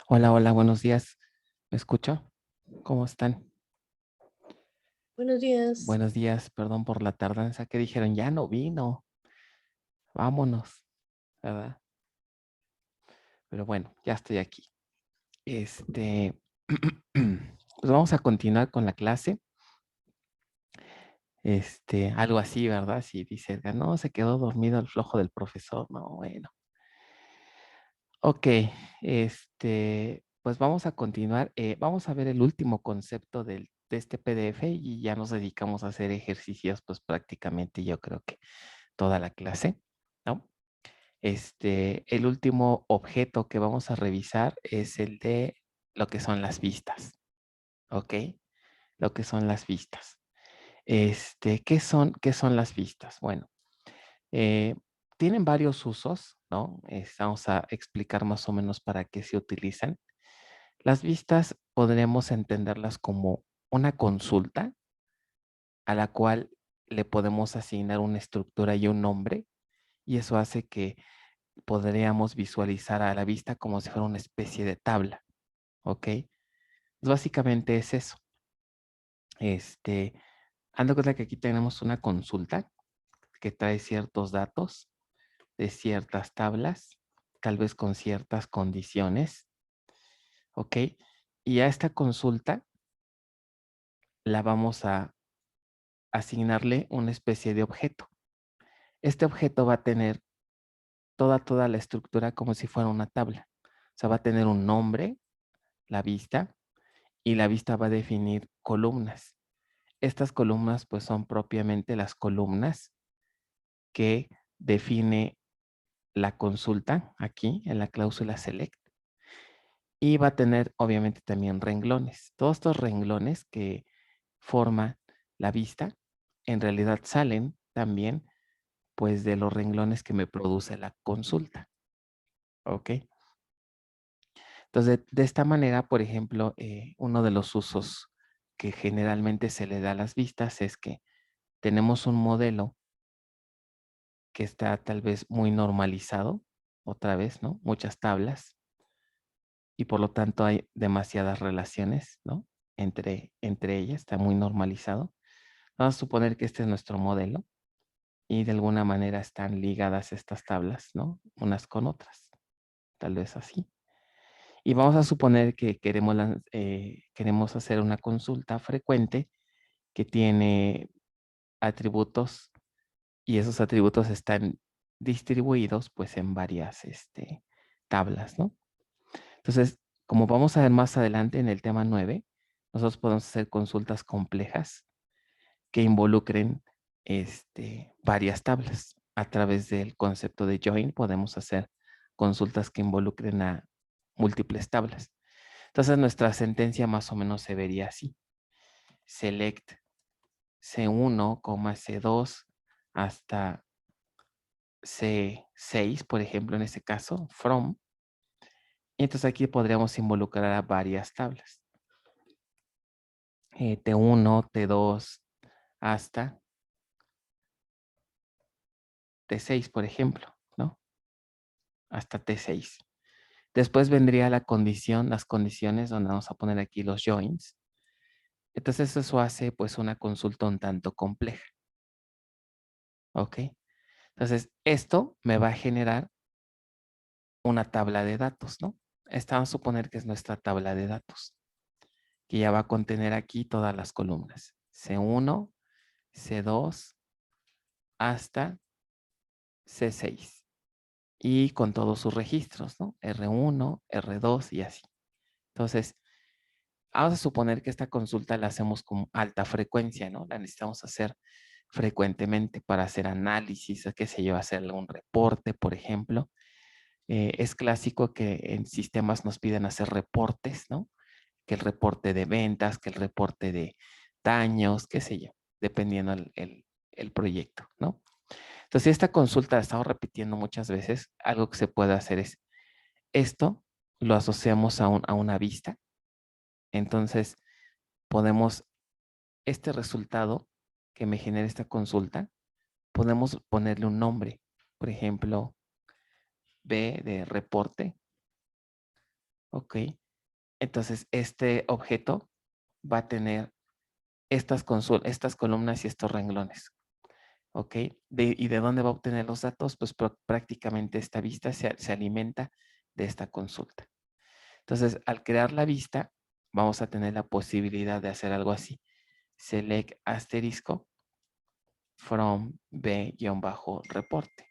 Hola, hola, buenos días. ¿Me escucha? ¿Cómo están? Buenos días. Buenos días, perdón por la tardanza que dijeron, ya no vino, vámonos, ¿verdad? Pero bueno, ya estoy aquí. Este, pues vamos a continuar con la clase. Algo así, ¿verdad? Si dice, no, se quedó dormido el flojo del profesor. No, bueno. Ok, pues vamos a continuar. Vamos a ver el último concepto de este PDF y ya nos dedicamos a hacer ejercicios, pues prácticamente yo creo que toda la clase, ¿no? El último objeto que vamos a revisar es el de lo que son las vistas, ¿ok? Lo que son las vistas. ¿Qué son las vistas? Bueno, eh, tienen varios usos, ¿no? Vamos a explicar más o menos para qué se utilizan. Las vistas podremos entenderlas como una consulta a la cual le podemos asignar una estructura y un nombre, y eso hace que podríamos visualizar a la vista como si fuera una especie de tabla, ¿ok? Pues básicamente es eso. Este, Ando cuenta que aquí tenemos una consulta que trae ciertos datos de ciertas tablas, tal vez con ciertas condiciones, ¿ok? Y a esta consulta la vamos a asignarle una especie de objeto. Este objeto va a tener toda la estructura como si fuera una tabla. O sea, va a tener un nombre, la vista, y la vista va a definir columnas. Estas columnas pues son propiamente las columnas que define la consulta aquí en la cláusula select, y va a tener obviamente también renglones. Todos estos renglones que forma la vista en realidad salen también pues de los renglones que me produce la consulta. ¿Ok? Entonces, de esta manera, por ejemplo, uno de los usos que generalmente se le da a las vistas es que tenemos un modelo que está tal vez muy normalizado, otra vez, ¿no? Muchas tablas, y por lo tanto hay demasiadas relaciones, ¿no? Entre ellas, está muy normalizado. Vamos a suponer que este es nuestro modelo y de alguna manera están ligadas estas tablas, ¿no? Unas con otras, tal vez así. Y vamos a suponer que queremos hacer una consulta frecuente que tiene atributos, y esos atributos están distribuidos pues en varias tablas, ¿no? Entonces, como vamos a ver más adelante en el tema 9, nosotros podemos hacer consultas complejas que involucren varias tablas. A través del concepto de join podemos hacer consultas que involucren a múltiples tablas. Entonces nuestra sentencia más o menos se vería así. Select C1, C2 hasta C6, por ejemplo, en este caso, from. Y entonces aquí podríamos involucrar a varias tablas. T1, T2 hasta T6, por ejemplo, ¿no? Hasta T6. Después vendría la condición, las condiciones donde vamos a poner aquí los joins. Entonces eso hace pues una consulta un tanto compleja, ¿ok? Entonces esto me va a generar una tabla de datos, ¿no? Esta vamos a suponer que es nuestra tabla de datos, que ya va a contener aquí todas las columnas. C1, C2 hasta C6. Y con todos sus registros, ¿no? R1, R2 y así. Entonces, vamos a suponer que esta consulta la hacemos con alta frecuencia, ¿no? La necesitamos hacer frecuentemente para hacer análisis, qué sé yo, hacer algún reporte, por ejemplo. Es clásico que en sistemas nos piden hacer reportes, ¿no? Que el reporte de ventas, que el reporte de daños, qué sé yo, dependiendo el proyecto, ¿no? Entonces, si esta consulta la estamos repitiendo muchas veces, algo que se puede hacer es esto, lo asociamos a una vista. Entonces, podemos, este resultado que me genera esta consulta, podemos ponerle un nombre. Por ejemplo, B de reporte ¿ok? Entonces, este objeto va a tener estas columnas y estos renglones, ¿ok? ¿Y de dónde va a obtener los datos? Pues prácticamente esta vista se alimenta de esta consulta. Entonces, al crear la vista, vamos a tener la posibilidad de hacer algo así. Select asterisco from B-reporte.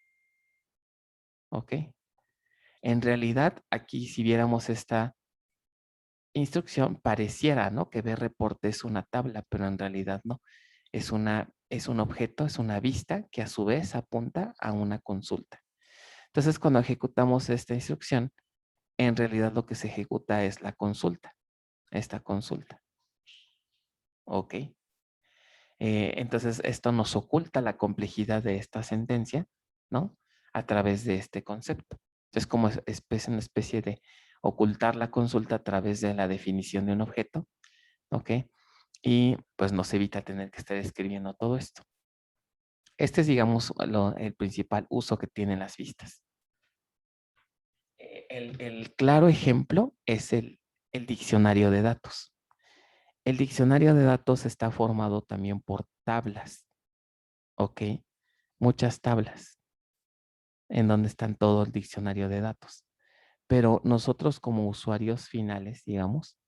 ¿Ok? En realidad, aquí si viéramos esta instrucción, pareciera, ¿no? Que B-reporte es una tabla, pero en realidad no. Es un objeto, es una vista que a su vez apunta a una consulta. Entonces, cuando ejecutamos esta instrucción, en realidad lo que se ejecuta es la consulta, esta consulta. ¿Ok? Entonces, esto nos oculta la complejidad de esta sentencia, ¿no? A través de este concepto. Es como una especie de ocultar la consulta a través de la definición de un objeto, ¿ok? Y pues nos evita tener que estar escribiendo todo esto. Este es, digamos, el principal uso que tienen las vistas. El claro ejemplo es el diccionario de datos. El diccionario de datos está formado también por tablas, ¿ok? Muchas tablas en donde están todo el diccionario de datos. Pero nosotros como usuarios finales, digamos,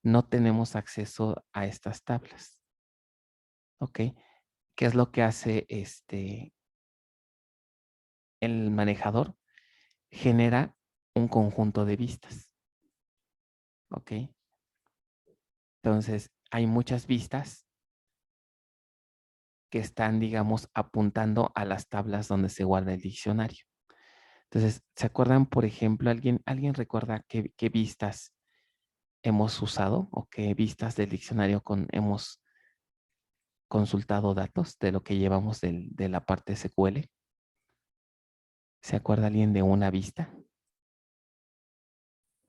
no tenemos acceso a estas tablas. ¿Ok? ¿Qué es lo que hace el manejador? Genera un conjunto de vistas. ¿Ok? Entonces, hay muchas vistas que están, digamos, apuntando a las tablas donde se guarda el diccionario. Entonces, ¿se acuerdan, por ejemplo, alguien recuerda qué vistas hemos usado o qué vistas del diccionario hemos consultado datos de lo que llevamos de la parte SQL? ¿Se acuerda alguien de una vista?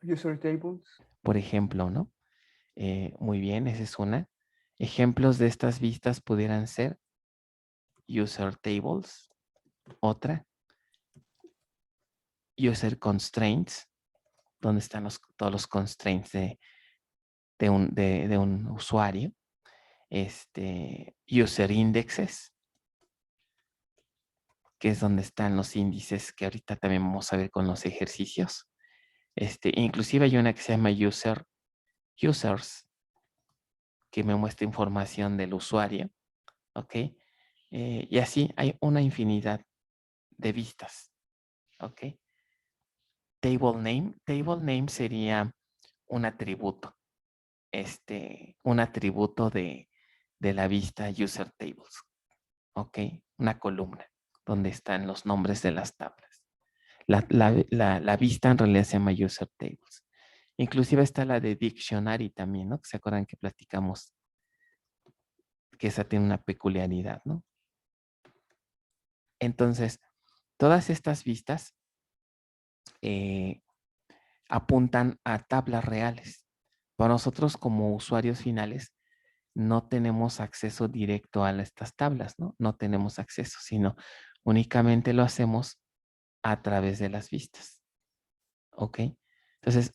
User tables. Por ejemplo, ¿no? Muy bien, esa es una. Ejemplos de estas vistas pudieran ser user tables, otra, user constraints, donde están todos los constraints de un usuario, user indexes, que es donde están los índices que ahorita también vamos a ver con los ejercicios. Inclusive hay una que se llama users, que me muestra información del usuario, ¿ok? Y así hay una infinidad de vistas, ¿ok? Table name sería un atributo, un atributo de la vista user tables, ¿ok? Una columna donde están los nombres de las tablas. La vista en realidad se llama user tables. Inclusive está la de dictionary también, ¿no? ¿Se acuerdan que platicamos que esa tiene una peculiaridad, ¿no? Entonces, todas estas vistas apuntan a tablas reales. Para nosotros como usuarios finales, no tenemos acceso directo a estas tablas, ¿no? No tenemos acceso, sino únicamente lo hacemos a través de las vistas. ¿Ok? Entonces,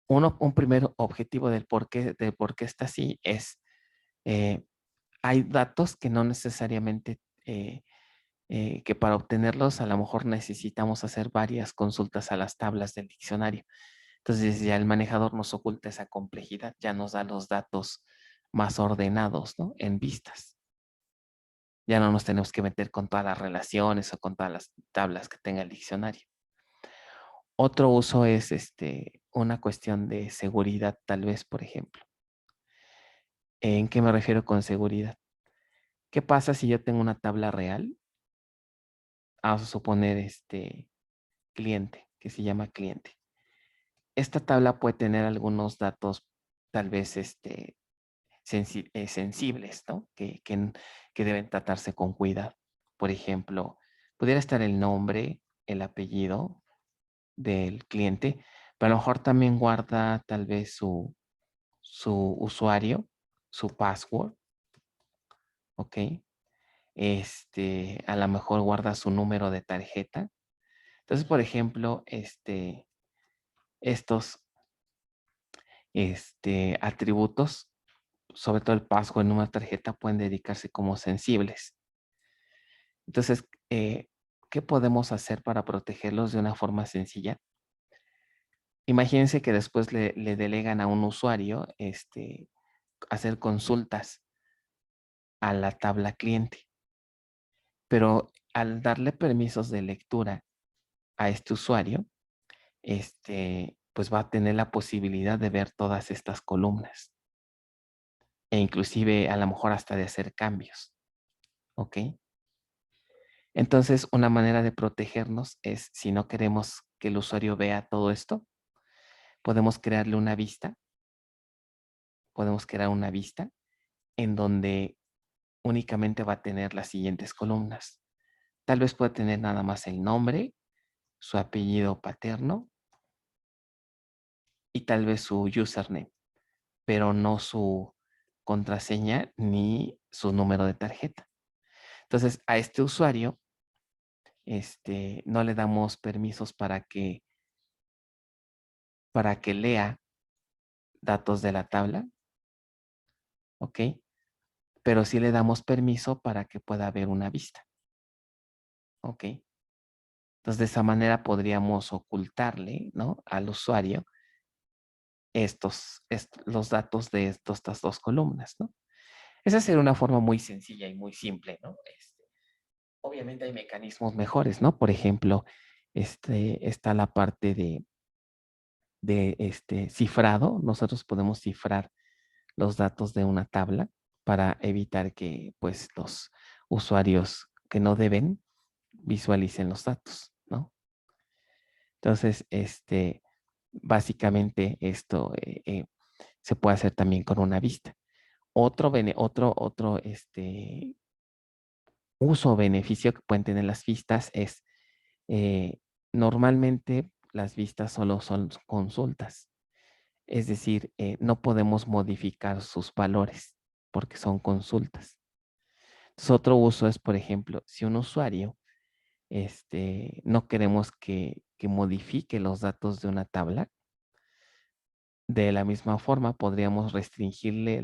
un primer objetivo del por qué está así es, hay datos que no necesariamente, que para obtenerlos a lo mejor necesitamos hacer varias consultas a las tablas del diccionario. Entonces ya el manejador nos oculta esa complejidad, ya nos da los datos más ordenados, ¿no? En vistas. Ya no nos tenemos que meter con todas las relaciones o con todas las tablas que tenga el diccionario. Otro uso es una cuestión de seguridad, tal vez, por ejemplo. ¿En qué me refiero con seguridad? ¿Qué pasa si yo tengo una tabla real? Vamos a suponer cliente, que se llama cliente. Esta tabla puede tener algunos datos tal vez sensibles, ¿no? Que deben tratarse con cuidado. Por ejemplo, pudiera estar el nombre, el apellido del cliente, pero a lo mejor también guarda tal vez su usuario, su password, ¿ok? A lo mejor guarda su número de tarjeta. Entonces, por ejemplo, estos atributos, sobre todo el password en una tarjeta, pueden dedicarse como sensibles. Entonces, ¿qué podemos hacer para protegerlos de una forma sencilla? Imagínense que después le delegan a un usuario hacer consultas a la tabla cliente, pero al darle permisos de lectura a este usuario, pues va a tener la posibilidad de ver todas estas columnas e inclusive a lo mejor hasta de hacer cambios, ¿ok? Entonces, una manera de protegernos es, si no queremos que el usuario vea todo esto, podemos crearle una vista, podemos crear una vista en donde únicamente va a tener las siguientes columnas. Tal vez pueda tener nada más el nombre, su apellido paterno y tal vez su username, pero no su contraseña ni su número de tarjeta. Entonces, a este usuario, no le damos permisos para que lea datos de la tabla, ¿ok? Pero sí le damos permiso para que pueda ver una vista, ¿ok? Entonces, de esa manera podríamos ocultarle, ¿no?, al usuario los datos de estas dos columnas, ¿no? Esa sería una forma muy sencilla y muy simple, ¿no? Obviamente hay mecanismos mejores, ¿no? Por ejemplo, está la parte de cifrado. Nosotros podemos cifrar los datos de una tabla para evitar que, pues, los usuarios que no deben visualicen los datos, ¿no? Entonces, básicamente esto se puede hacer también con una vista. Otro uso o beneficio que pueden tener las vistas es, normalmente las vistas solo son consultas. Es decir, no podemos modificar sus valores porque son consultas. Entonces, otro uso es, por ejemplo, si un usuario no queremos que modifique los datos de una tabla, de la misma forma podríamos restringirle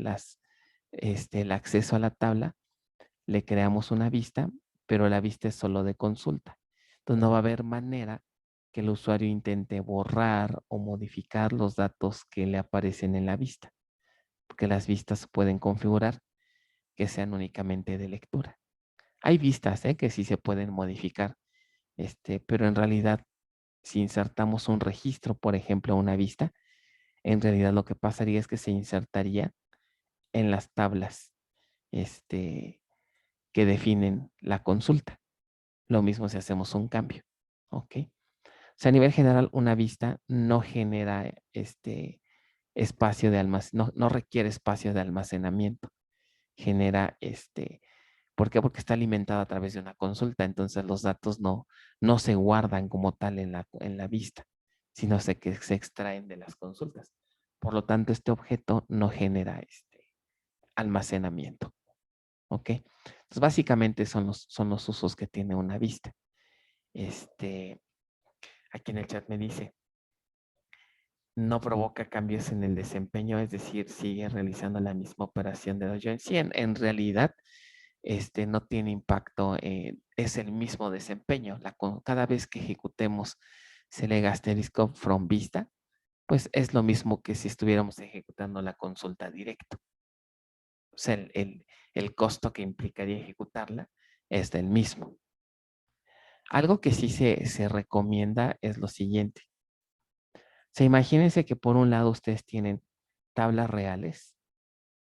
el acceso a la tabla, le creamos una vista, pero la vista es solo de consulta. Entonces no va a haber manera que el usuario intente borrar o modificar los datos que le aparecen en la vista, porque las vistas se pueden configurar que sean únicamente de lectura. Hay vistas que sí se pueden modificar, pero en realidad si insertamos un registro, por ejemplo, una vista, en realidad lo que pasaría es que se insertaría en las tablas que definen la consulta. Lo mismo si hacemos un cambio, ¿ok? O sea, a nivel general, una vista no genera espacio de almacenamiento, no requiere espacio de almacenamiento. Genera ¿por qué? Porque está alimentada a través de una consulta, entonces los datos no se guardan como tal en la vista, sino que se extraen de las consultas. Por lo tanto, este objeto no genera almacenamiento, ¿ok? Entonces, básicamente son los usos que tiene una vista. Aquí en el chat me dice, no provoca cambios en el desempeño, es decir, sigue realizando la misma operación de Dow Jones. Sí, en realidad, no tiene impacto, es el mismo desempeño. Cada vez que ejecutemos select asterisco from vista, pues es lo mismo que si estuviéramos ejecutando la consulta directo. O sea, el costo que implicaría ejecutarla es el mismo. Algo que sí se recomienda es lo siguiente. O sea, imagínense que por un lado ustedes tienen tablas reales,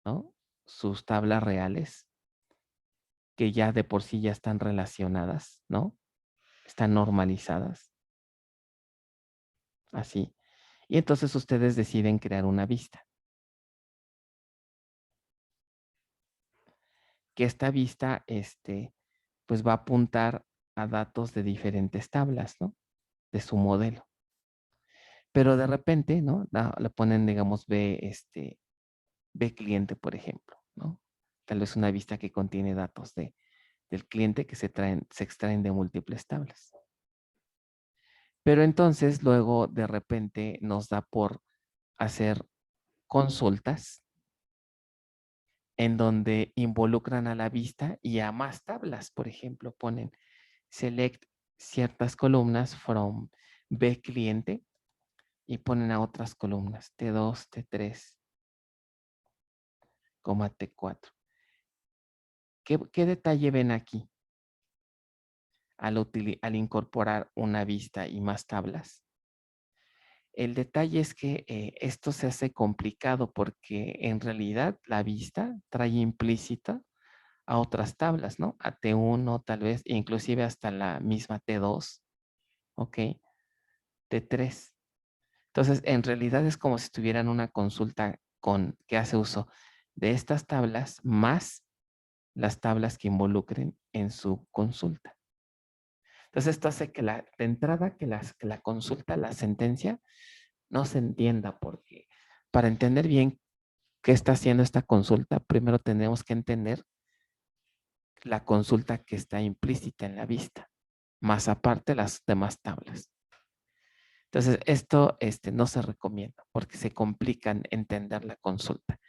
¿no? Sus tablas reales, que ya de por sí ya están relacionadas, ¿no? Están normalizadas, así. Y entonces ustedes deciden crear una vista. Que esta vista, pues va a apuntar a datos de diferentes tablas, ¿no? De su modelo. Pero de repente, ¿no? Le ponen, digamos, B cliente, por ejemplo, ¿no? Tal vez una vista que contiene datos del cliente que se extraen de múltiples tablas. Pero entonces luego de repente nos da por hacer consultas en donde involucran a la vista y a más tablas. Por ejemplo, ponen select ciertas columnas from B cliente y ponen a otras columnas T2, T3, T4. ¿Qué detalle ven aquí al incorporar una vista y más tablas? El detalle es que esto se hace complicado porque en realidad la vista trae implícita a otras tablas, ¿no? A T1 tal vez, inclusive hasta la misma T2, ¿ok? T3. Entonces, en realidad es como si tuvieran una consulta que hace uso de estas tablas más las tablas que involucren en su consulta. Entonces, esto hace que de entrada que la consulta, la sentencia, no se entienda porque para entender bien qué está haciendo esta consulta, primero tenemos que entender la consulta que está implícita en la vista, más aparte las demás tablas. Entonces, esto no se recomienda porque se complican entender la consulta.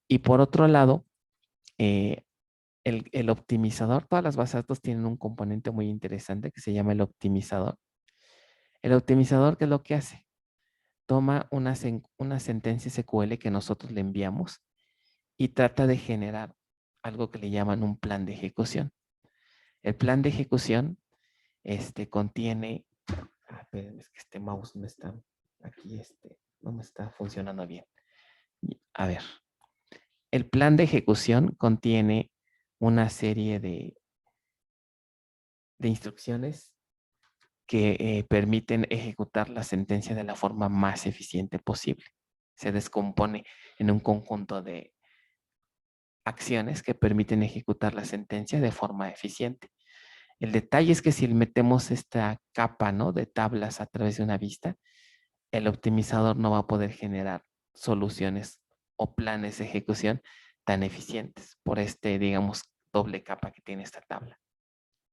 Y por otro lado, el optimizador, todas las bases de datos tienen un componente muy interesante que se llama el optimizador. El optimizador, ¿qué es lo que hace? Toma una sentencia SQL que nosotros le enviamos y trata de generar algo que le llaman un plan de ejecución. El plan de ejecución contiene, espérenme, es que este mouse no está, aquí no me está funcionando bien. A ver, el plan de ejecución contiene una serie de instrucciones que permiten ejecutar la sentencia de la forma más eficiente posible. Se descompone en un conjunto de acciones que permiten ejecutar la sentencia de forma eficiente. El detalle es que si metemos esta capa, ¿no?, de tablas a través de una vista, el optimizador no va a poder generar soluciones o planes de ejecución tan eficientes por digamos, doble capa que tiene esta tabla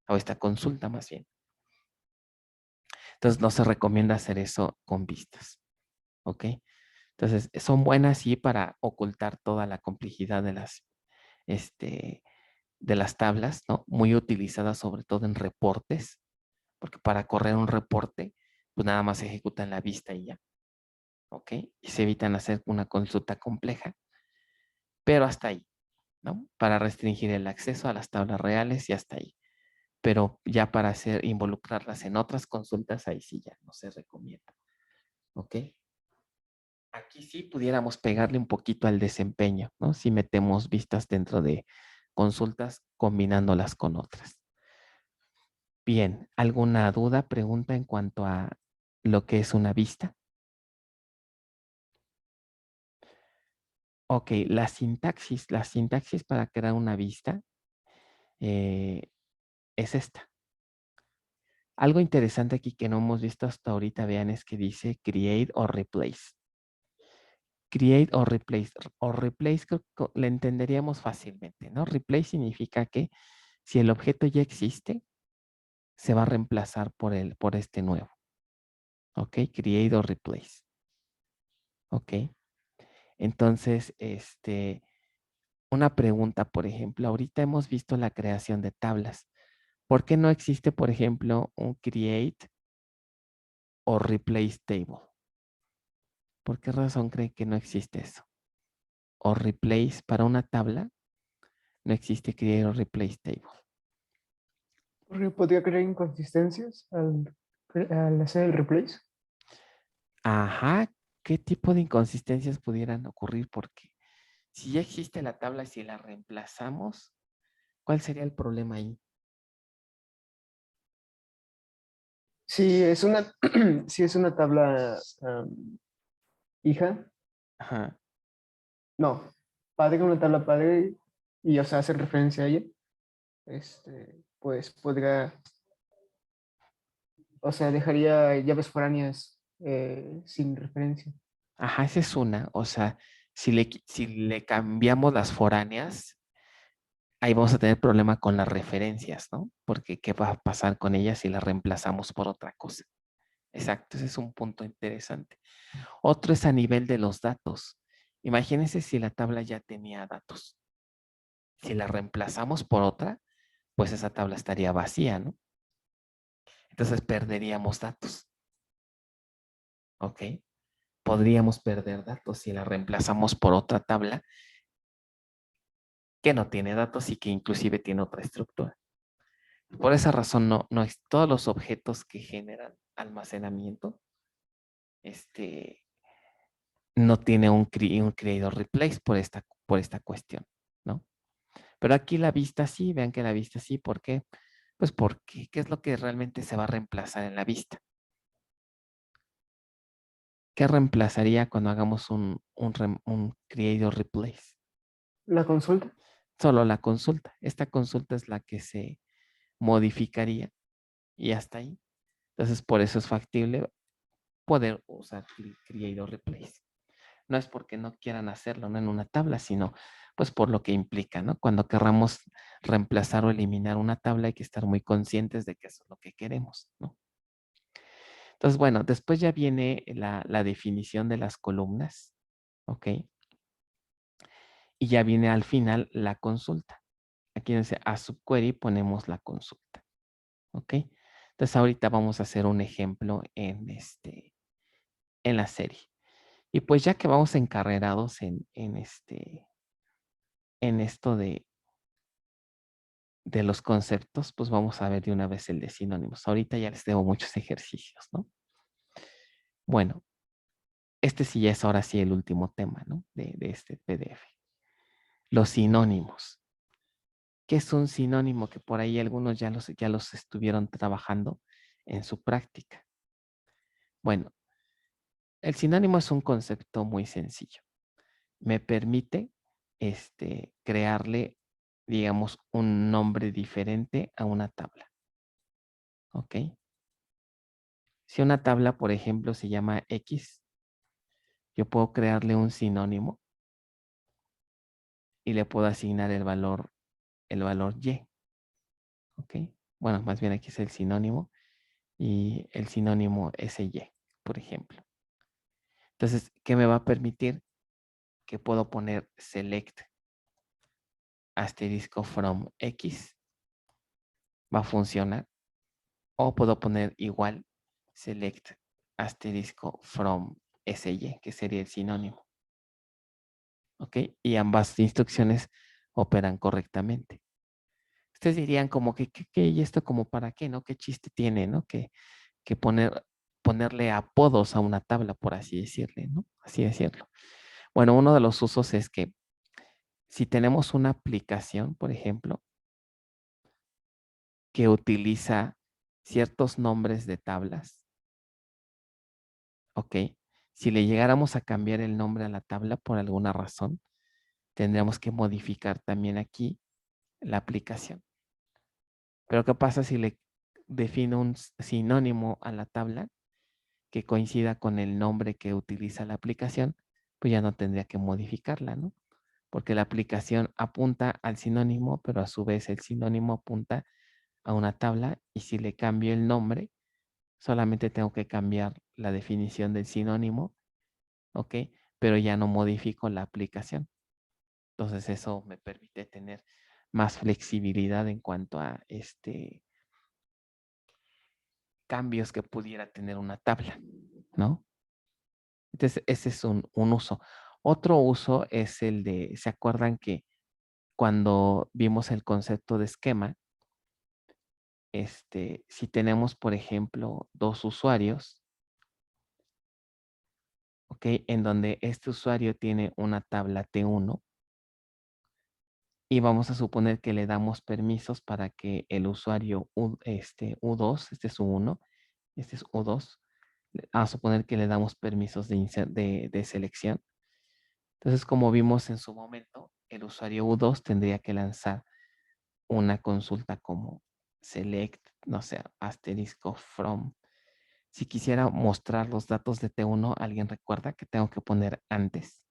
o esta consulta más bien. Entonces no se recomienda hacer eso con vistas, ¿ok? Entonces son buenas sí para ocultar toda la complejidad de las tablas, ¿no? Muy utilizadas sobre todo en reportes, porque para correr un reporte, pues nada más se ejecuta en la vista y ya, ¿ok? Y se evitan hacer una consulta compleja, pero hasta ahí, ¿no? Para restringir el acceso a las tablas reales y hasta ahí. Pero ya para involucrarlas en otras consultas, ahí sí ya no se recomienda, ¿ok? Aquí sí pudiéramos pegarle un poquito al desempeño, ¿no? Si metemos vistas dentro de consultas combinándolas con otras. Bien, ¿alguna duda, pregunta en cuanto a lo que es una vista? Ok, la sintaxis para crear una vista es esta. Algo interesante aquí que no hemos visto hasta ahorita, vean, es que dice create o replace. Create o replace. O replace le entenderíamos fácilmente, ¿no? Replace significa que si el objeto ya existe, se va a reemplazar por este nuevo. ¿Ok? Create o replace. ¿Ok? Entonces, una pregunta, por ejemplo, ahorita hemos visto la creación de tablas. ¿Por qué no existe, por ejemplo, un create o replace table? ¿Por qué razón creen que no existe eso? O replace para una tabla, no existe create o replace table. Porque podría crear inconsistencias al hacer el replace. Ajá, ¿qué tipo de inconsistencias pudieran ocurrir? Porque si ya existe la tabla y si la reemplazamos, ¿cuál sería el problema ahí? Si es una, si es una tabla hija, Ajá. no, padre, una tabla padre, y o sea, hacer referencia a ella, pues podría, o sea, dejaría llaves foráneas sin referencia. Ajá, esa es una. O sea, si le cambiamos las foráneas, ahí vamos a tener problema con las referencias, ¿no? Porque ¿qué va a pasar con ellas si las reemplazamos por otra cosa? Exacto, ese es un punto interesante. Otro es a nivel de los datos. Imagínense si la tabla ya tenía datos. Si la reemplazamos por otra, pues esa tabla estaría vacía, ¿no? Entonces perderíamos datos. ¿Ok? Podríamos perder datos si la reemplazamos por otra tabla que no tiene datos y que inclusive tiene otra estructura. Por esa razón, no todos los objetos que generan almacenamiento, no tiene un create or replace por esta cuestión, ¿no? Pero aquí la vista sí, vean que la vista sí, ¿por qué? Pues porque, ¿qué es lo que realmente se va a reemplazar en la vista? ¿Qué reemplazaría cuando hagamos un create or replace? La consulta. Solo la consulta. Esta consulta es la que se modificaría y hasta ahí. Entonces, por eso es factible poder usar create or replace. No es porque no quieran hacerlo, no en una tabla, sino pues por lo que implica, ¿no? Cuando querramos reemplazar o eliminar una tabla hay que estar muy conscientes de que eso es lo que queremos, ¿no? Entonces, bueno, después ya viene la definición de las columnas, ¿ok? Y ya viene al final la consulta. Aquí dice a subquery ponemos la consulta, ¿ok? Entonces ahorita vamos a hacer un ejemplo en la serie. Y pues ya que vamos encarrerados en esto de los conceptos, pues vamos a ver de una vez el de sinónimos. Ahorita ya les debo muchos ejercicios, ¿no? Bueno, este sí ya es ahora sí el último tema, ¿no? De este PDF. Los sinónimos. ¿Qué es un sinónimo? Que por ahí algunos ya los estuvieron trabajando en su práctica. Bueno, el sinónimo es un concepto muy sencillo. Me permite crearle, digamos, un nombre diferente a una tabla. ¿Ok? Si una tabla, por ejemplo, se llama X, yo puedo crearle un sinónimo y le puedo asignar el valor Y. ¿Ok? Bueno, más bien aquí es el sinónimo y el sinónimo es Y, por ejemplo. Entonces, ¿qué me va a permitir? Que puedo poner select asterisco from X. Va a funcionar. O puedo poner igual select asterisco from SY, que sería el sinónimo. ¿Ok? Y ambas instrucciones operan correctamente. Ustedes dirían como que ¿y esto como para qué, no? ¿Qué chiste tiene, no? Que ponerle apodos a una tabla, por así decirle, ¿no? Así decirlo. Bueno, uno de los usos es que si tenemos una aplicación, por ejemplo, que utiliza ciertos nombres de tablas, ¿ok? Si le llegáramos a cambiar el nombre a la tabla por alguna razón, tendríamos que modificar también aquí la aplicación. Pero ¿qué pasa si le defino un sinónimo a la tabla que coincida con el nombre que utiliza la aplicación? Pues ya no tendría que modificarla, ¿no? Porque la aplicación apunta al sinónimo, pero a su vez el sinónimo apunta a una tabla y si le cambio el nombre, solamente tengo que cambiar la definición del sinónimo, ¿ok? Pero ya no modifico la aplicación. Entonces eso me permite tener más flexibilidad en cuanto a cambios que pudiera tener una tabla, ¿no? Entonces ese es un uso. Otro uso es el de, ¿se acuerdan que cuando vimos el concepto de esquema, si tenemos, por ejemplo, dos usuarios, ¿ok? En donde este usuario tiene una tabla T1 y vamos a suponer que le damos permisos para que el usuario U2, este es U1, este es U2, a suponer que le damos permisos de selección. Entonces, como vimos en su momento, el usuario U2 tendría que lanzar una consulta como select, no sé, asterisco from. Si quisiera mostrar los datos de T1, ¿alguien recuerda que tengo que poner antes?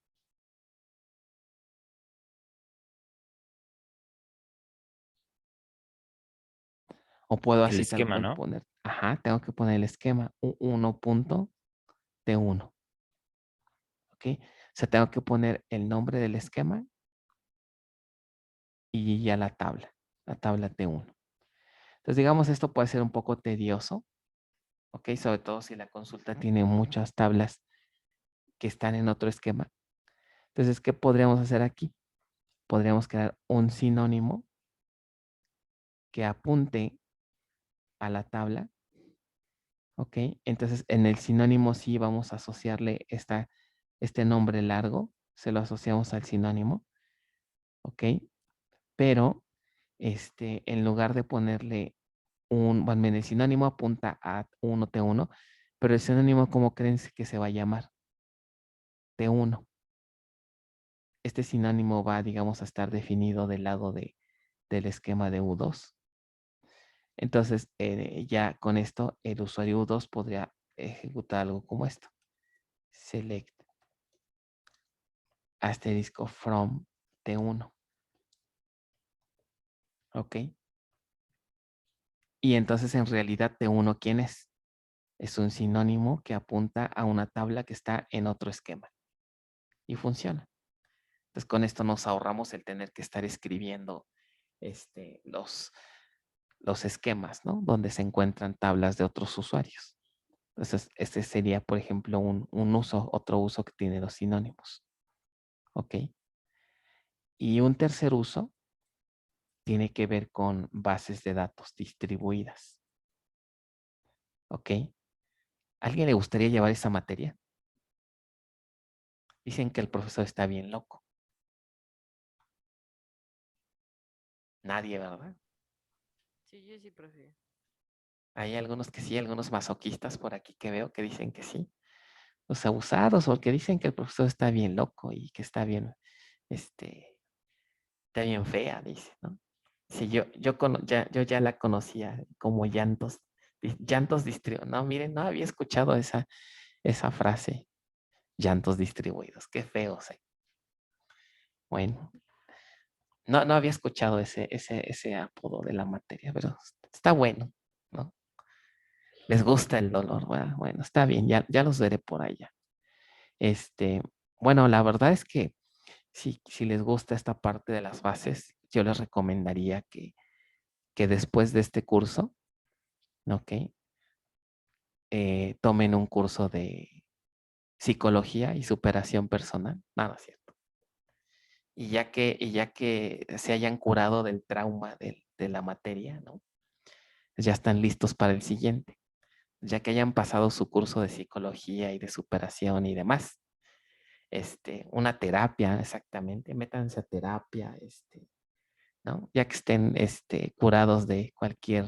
O puedo El así tal esquema, cual ¿no? poner, tengo que poner el esquema U1.T1. ¿Ok? sea, tengo que poner el nombre del esquema y ya la tabla T1. Entonces, digamos, esto puede ser un poco tedioso, ¿ok? Sobre todo si la consulta tiene muchas tablas que están en otro esquema. Entonces, ¿qué podríamos hacer aquí? Podríamos crear un sinónimo que apunte a la tabla, ¿ok? Entonces, en el sinónimo sí vamos a asociarle este nombre largo, se lo asociamos al sinónimo, ¿ok? Pero, en lugar de ponerle bueno, en el sinónimo apunta a 1 T1, pero el sinónimo, ¿cómo creen que se va a llamar? T1. Este sinónimo va, digamos, a estar definido del lado del esquema de U2. Entonces, ya con esto, el usuario U2 podría ejecutar algo como esto. Select asterisco from T1. ¿Ok? Y entonces, en realidad, T1, ¿quién es? Es un sinónimo que apunta a una tabla que está en otro esquema. Y funciona. Entonces, con esto nos ahorramos el tener que estar escribiendo los esquemas, ¿no? Donde se encuentran tablas de otros usuarios. Entonces, este sería, por ejemplo, otro uso que tiene los sinónimos. ¿Ok? Y un tercer uso tiene que ver con bases de datos distribuidas. ¿Ok? ¿A alguien le gustaría llevar esa materia? Dicen que el profesor está bien loco. Nadie, ¿verdad? Sí, yo sí, profe. Hay algunos que sí, algunos masoquistas por aquí que veo que dicen que sí. Los abusados o que dicen que el profesor está bien loco y que está bien, está bien fea, dice, ¿no? Sí, yo ya la conocía como llantos distribuidos. No, miren, no había escuchado esa frase, llantos distribuidos, qué feos. Bueno, no había escuchado ese apodo de la materia, pero está bueno, ¿no? Les gusta el dolor, ¿verdad? Bueno, está bien, ya los veré por allá. Bueno, la verdad es que si les gusta esta parte de las bases, yo les recomendaría que después de este curso, ¿ok? Tomen un curso de psicología y superación personal. Nada, cierto. Y ya que se hayan curado del trauma de la materia, ¿no? Ya están listos para el siguiente. Ya que hayan pasado su curso de psicología y de superación y demás. Una terapia, exactamente. Métanse a terapia, ¿no? Ya que estén curados de cualquier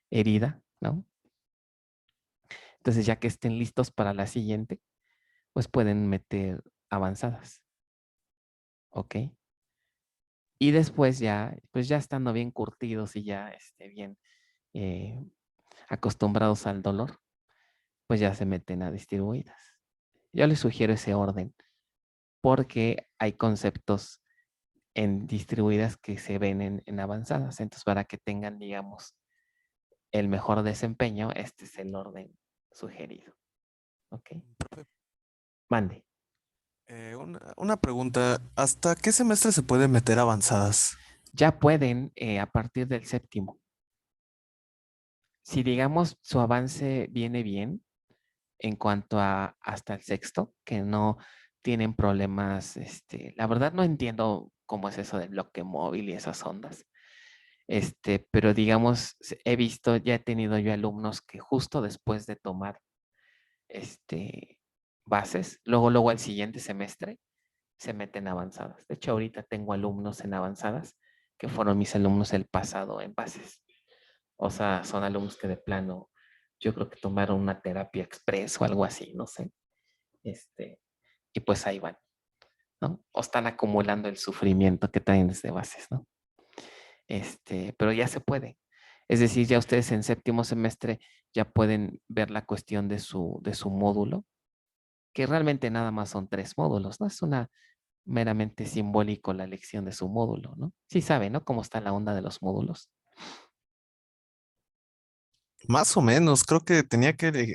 herida, ¿no? Entonces, ya que estén listos para la siguiente, pues pueden meter avanzadas, ¿ok? Y después ya, pues ya estando bien curtidos y ya bien eh, acostumbrados al dolor, pues ya se meten a distribuidas. Yo les sugiero ese orden porque hay conceptos en distribuidas que se ven en avanzadas. Entonces, para que tengan, digamos, el mejor desempeño, este es el orden sugerido. ¿Ok? Profe, Mande. una pregunta, ¿hasta qué semestre se puede meter avanzadas? Ya pueden a partir del séptimo. Si digamos su avance viene bien en cuanto a hasta el sexto, que no tienen problemas, la verdad no entiendo cómo es eso del bloque móvil y esas ondas. Pero digamos, ya he tenido yo alumnos que justo después de tomar bases, luego al siguiente semestre se meten avanzadas. De hecho, ahorita tengo alumnos en avanzadas que fueron mis alumnos el pasado en bases. O sea, son alumnos que de plano, yo creo que tomaron una terapia express o algo así, no sé. Y pues ahí van, ¿no? O están acumulando el sufrimiento que traen desde bases, ¿no? Pero ya se puede. Es decir, ya ustedes en séptimo semestre ya pueden ver la cuestión de su módulo, que realmente nada más son 3 módulos, ¿no? Es una meramente simbólico la elección de su módulo, ¿no? Sí saben, ¿no? Cómo está la onda de los módulos. Más o menos, creo que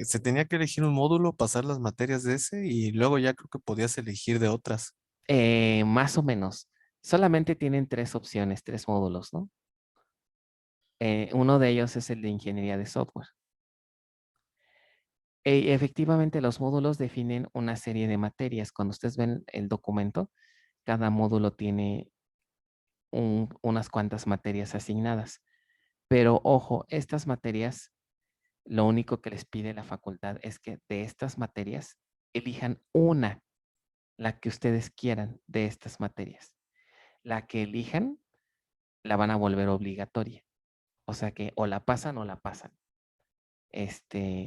se tenía que elegir un módulo, pasar las materias de ese y luego ya creo que podías elegir de otras. Más o menos. Solamente tienen 3 opciones, 3 módulos, ¿no? Uno de ellos es el de ingeniería de software. Efectivamente, los módulos definen una serie de materias. Cuando ustedes ven el documento, cada módulo tiene unas cuantas materias asignadas. Pero ojo, estas materias, lo único que les pide la facultad es que de estas materias elijan una, la que ustedes quieran de estas materias. La que elijan la van a volver obligatoria. O sea que o la pasan o la pasan. En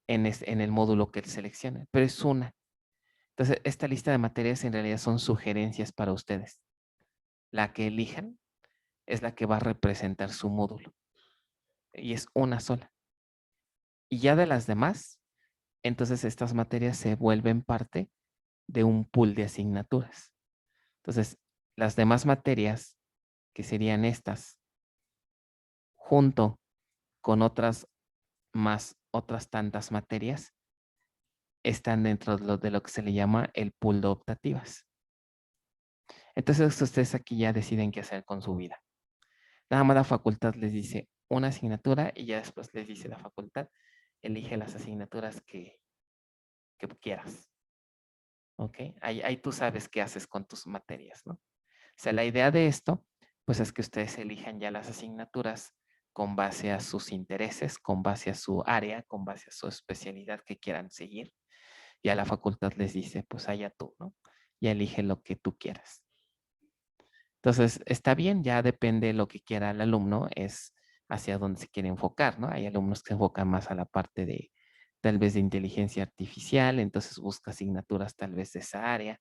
el módulo que seleccionen, pero es una. Entonces, esta lista de materias en realidad son sugerencias para ustedes. La que elijan es la que va a representar su módulo y es una sola. Y ya de las demás, entonces estas materias se vuelven parte de un pool de asignaturas. Entonces, las demás materias, que serían estas, junto con otras tantas materias, están dentro de lo que se le llama el pool de optativas. Entonces, ustedes aquí ya deciden qué hacer con su vida. Nada más la facultad les dice una asignatura y ya después les dice la facultad, elige las asignaturas que quieras. ¿Ok? Ahí tú sabes qué haces con tus materias, ¿no? O sea, la idea de esto, pues es que ustedes elijan ya las asignaturas con base a sus intereses, con base a su área, con base a su especialidad que quieran seguir. Y a la facultad les dice, pues allá tú, ¿no? Ya elige lo que tú quieras. Entonces, está bien, ya depende de lo que quiera el alumno, es hacia dónde se quiere enfocar, ¿no? Hay alumnos que se enfocan más a la parte de, tal vez, de inteligencia artificial, entonces busca asignaturas tal vez de esa área.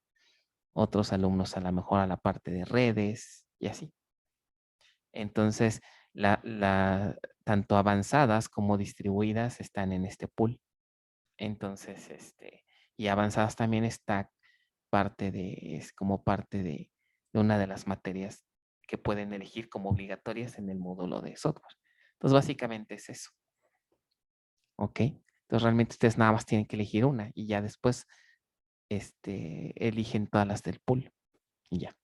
Otros alumnos a lo mejor a la parte de redes y así. Entonces, tanto avanzadas como distribuidas están en este pool. Entonces, y avanzadas también está es como parte de una de las materias que pueden elegir como obligatorias en el módulo de software. Entonces, básicamente es eso. ¿Ok? Entonces, realmente ustedes nada más tienen que elegir una y ya después eligen todas las del pool y ya.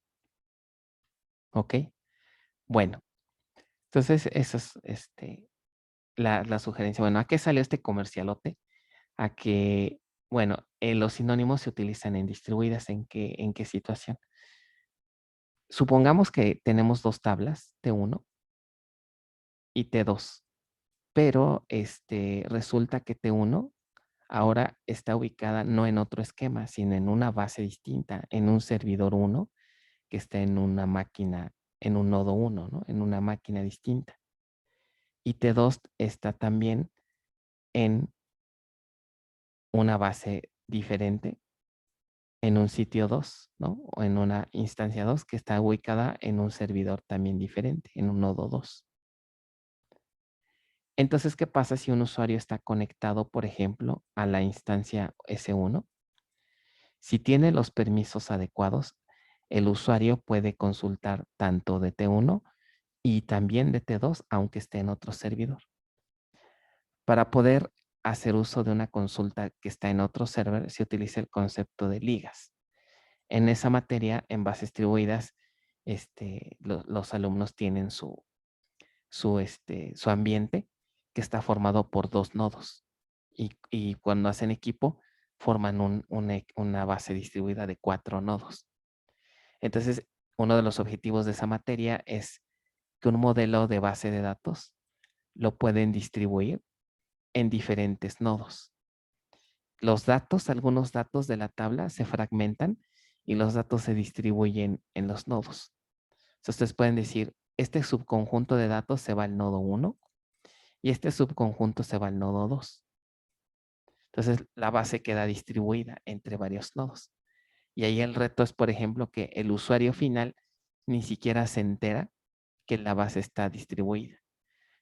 ¿Ok? Bueno, entonces esa es la sugerencia. Bueno, ¿a qué salió este comercialote? A que, bueno, los sinónimos se utilizan en distribuidas. ¿En qué situación? Supongamos que tenemos 2 tablas, T1 y T2, pero resulta que T1 ahora está ubicada no en otro esquema, sino en una base distinta, en un servidor 1 que está en una máquina, en un nodo 1, ¿no? En una máquina distinta. Y T2 está también en una base diferente, en un sitio 2, ¿no? O en una instancia 2 que está ubicada en un servidor también diferente, en un nodo 2. Entonces, ¿qué pasa si un usuario está conectado, por ejemplo, a la instancia S1? Si tiene los permisos adecuados, el usuario puede consultar tanto de T1 y también de T2, aunque esté en otro servidor. Para poder hacer uso de una consulta que está en otro server, se utiliza el concepto de ligas. En esa materia, en bases distribuidas, los alumnos tienen su ambiente que está formado por 2 nodos. Y cuando hacen equipo, forman una base distribuida de 4 nodos. Entonces, uno de los objetivos de esa materia es que un modelo de base de datos lo pueden distribuir en diferentes nodos. Algunos datos de la tabla se fragmentan y los datos se distribuyen en los nodos. Entonces, ustedes pueden decir, este subconjunto de datos se va al nodo 1 y este subconjunto se va al nodo 2. Entonces, la base queda distribuida entre varios nodos. Y ahí el reto es, por ejemplo, que el usuario final ni siquiera se entera que la base está distribuida.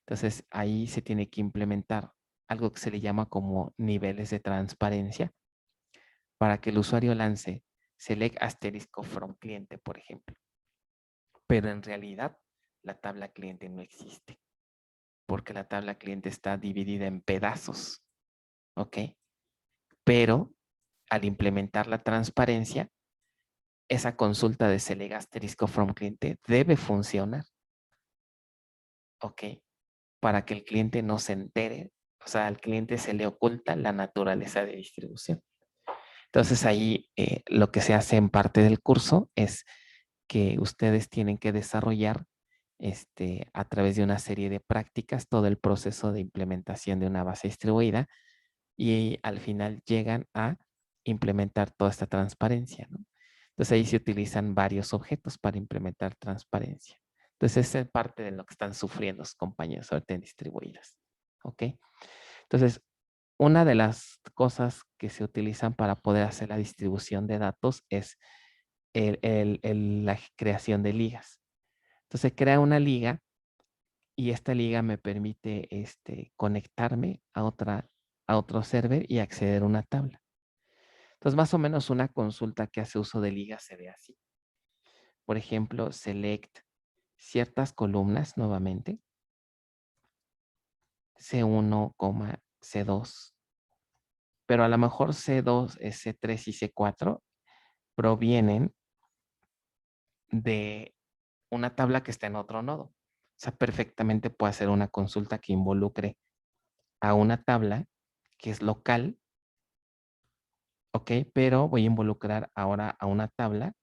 Entonces, ahí se tiene que implementar algo que se le llama como niveles de transparencia para que el usuario lance select asterisco from cliente, por ejemplo. Pero en realidad, la tabla cliente no existe. porque la tabla cliente está dividida en pedazos, ¿ok? Pero al implementar la transparencia, esa consulta de select asterisco from cliente debe funcionar, ¿ok? Para que el cliente no se entere, o sea, al cliente se le oculta la naturaleza de distribución. Entonces ahí lo que se hace en parte del curso es que ustedes tienen que desarrollar a través de una serie de prácticas todo el proceso de implementación de una base distribuida y al final llegan a implementar toda esta transparencia, ¿no? Entonces ahí se utilizan varios objetos para implementar transparencia. Entonces esa es parte de lo que están sufriendo los compañeros ahorita en distribuidas, ¿ok? Entonces, una de las cosas que se utilizan para poder hacer la distribución de datos es la creación de ligas. Entonces, crea una liga y esta liga me permite conectarme a otro server y acceder a una tabla. Entonces, más o menos una consulta que hace uso de ligas se ve así. Por ejemplo, select ciertas columnas nuevamente, C1, C2, pero a lo mejor C2, C3 y C4 provienen de una tabla que está en otro nodo. O sea, perfectamente puede hacer una consulta que involucre a una tabla que es local, ¿ok? Pero voy a involucrar ahora a una tabla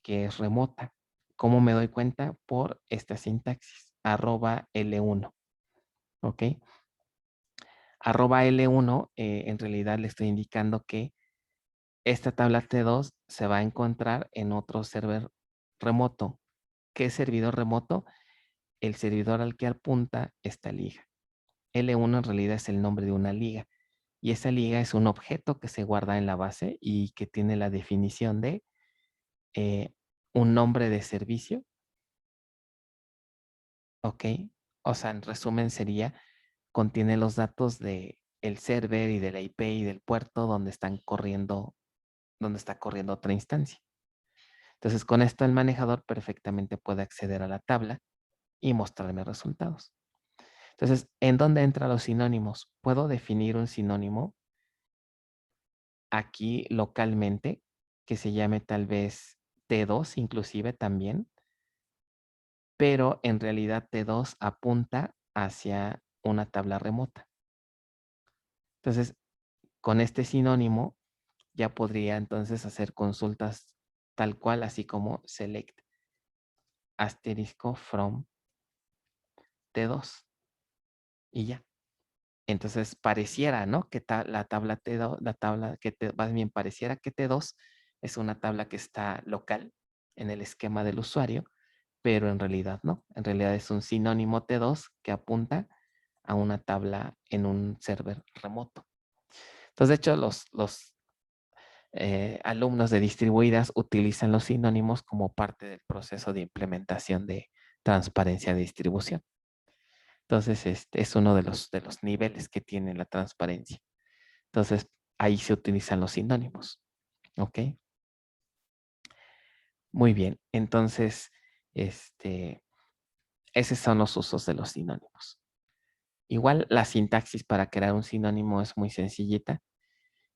que es remota. ¿Cómo me doy cuenta? Por esta sintaxis, @L1, ¿ok? @L1 en realidad le estoy indicando que esta tabla T2 se va a encontrar en otro server remoto. ¿Qué servidor remoto? El servidor al que apunta esta liga. L1 en realidad es el nombre de una liga y esa liga es un objeto que se guarda en la base y que tiene la definición de un nombre de servicio, ¿ok? O sea, en resumen sería, contiene los datos de el server y de la IP y del puerto donde está corriendo otra instancia. Entonces, con esto el manejador perfectamente puede acceder a la tabla y mostrarme resultados. Entonces, ¿en dónde entran los sinónimos? Puedo definir un sinónimo aquí localmente que se llame tal vez T2 inclusive también, pero en realidad T2 apunta hacia una tabla remota. Entonces, con este sinónimo ya podría entonces hacer consultas tal cual, así como select asterisco from T2 y ya. Entonces pareciera, ¿no? Que la tabla T2, más bien pareciera que T2 es una tabla que está local en el esquema del usuario, pero en realidad no. En realidad es un sinónimo T2 que apunta a una tabla en un server remoto. Entonces, de hecho, los alumnos de distribuidas utilizan los sinónimos como parte del proceso de implementación de transparencia de distribución. Entonces, este es uno de los niveles que tiene la transparencia. Entonces, ahí se utilizan los sinónimos. ¿Ok? Muy bien. Entonces, esos son los usos de los sinónimos. Igual la sintaxis para crear un sinónimo es muy sencillita.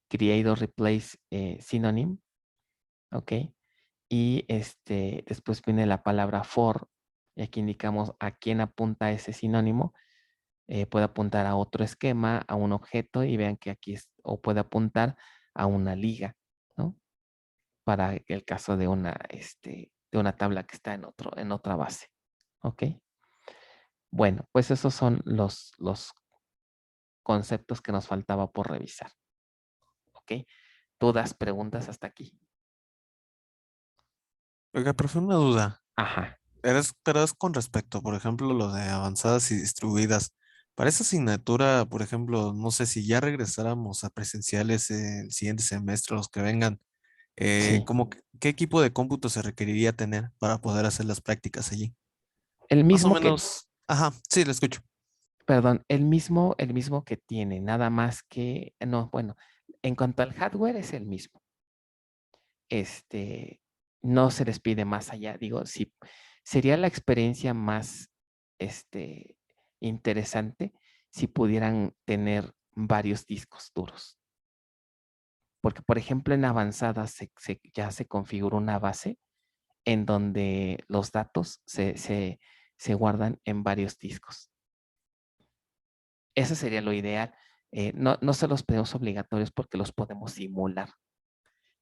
Create or replace synonym. ¿Ok? Y después viene la palabra for. Y aquí indicamos a quién apunta ese sinónimo. Puede apuntar a otro esquema, a un objeto y vean que aquí o puede apuntar a una liga, ¿no? Para el caso de una tabla que está en otra base. ¿Ok? Bueno, pues esos son los conceptos que nos faltaba por revisar. ¿Ok? ¿Dudas, preguntas hasta aquí? Oiga, profe, una duda. Ajá. Pero es con respecto, por ejemplo, lo de avanzadas y distribuidas. Para esa asignatura, por ejemplo, no sé si ya regresáramos a presenciales el siguiente semestre, los que vengan, Sí. ¿qué equipo de cómputo se requeriría tener para poder hacer las prácticas allí? El Más o mismo que, menos, ajá, sí, lo escucho. perdón, el mismo que tiene, nada más que, no, bueno, en cuanto al hardware es el mismo. No se les pide más allá. Digo, sí, sería la experiencia más, interesante si pudieran tener varios discos duros. Porque, por ejemplo, en avanzadas ya se configura una base en donde los datos se guardan en varios discos. Eso sería lo ideal. No se los pedimos obligatorios porque los podemos simular.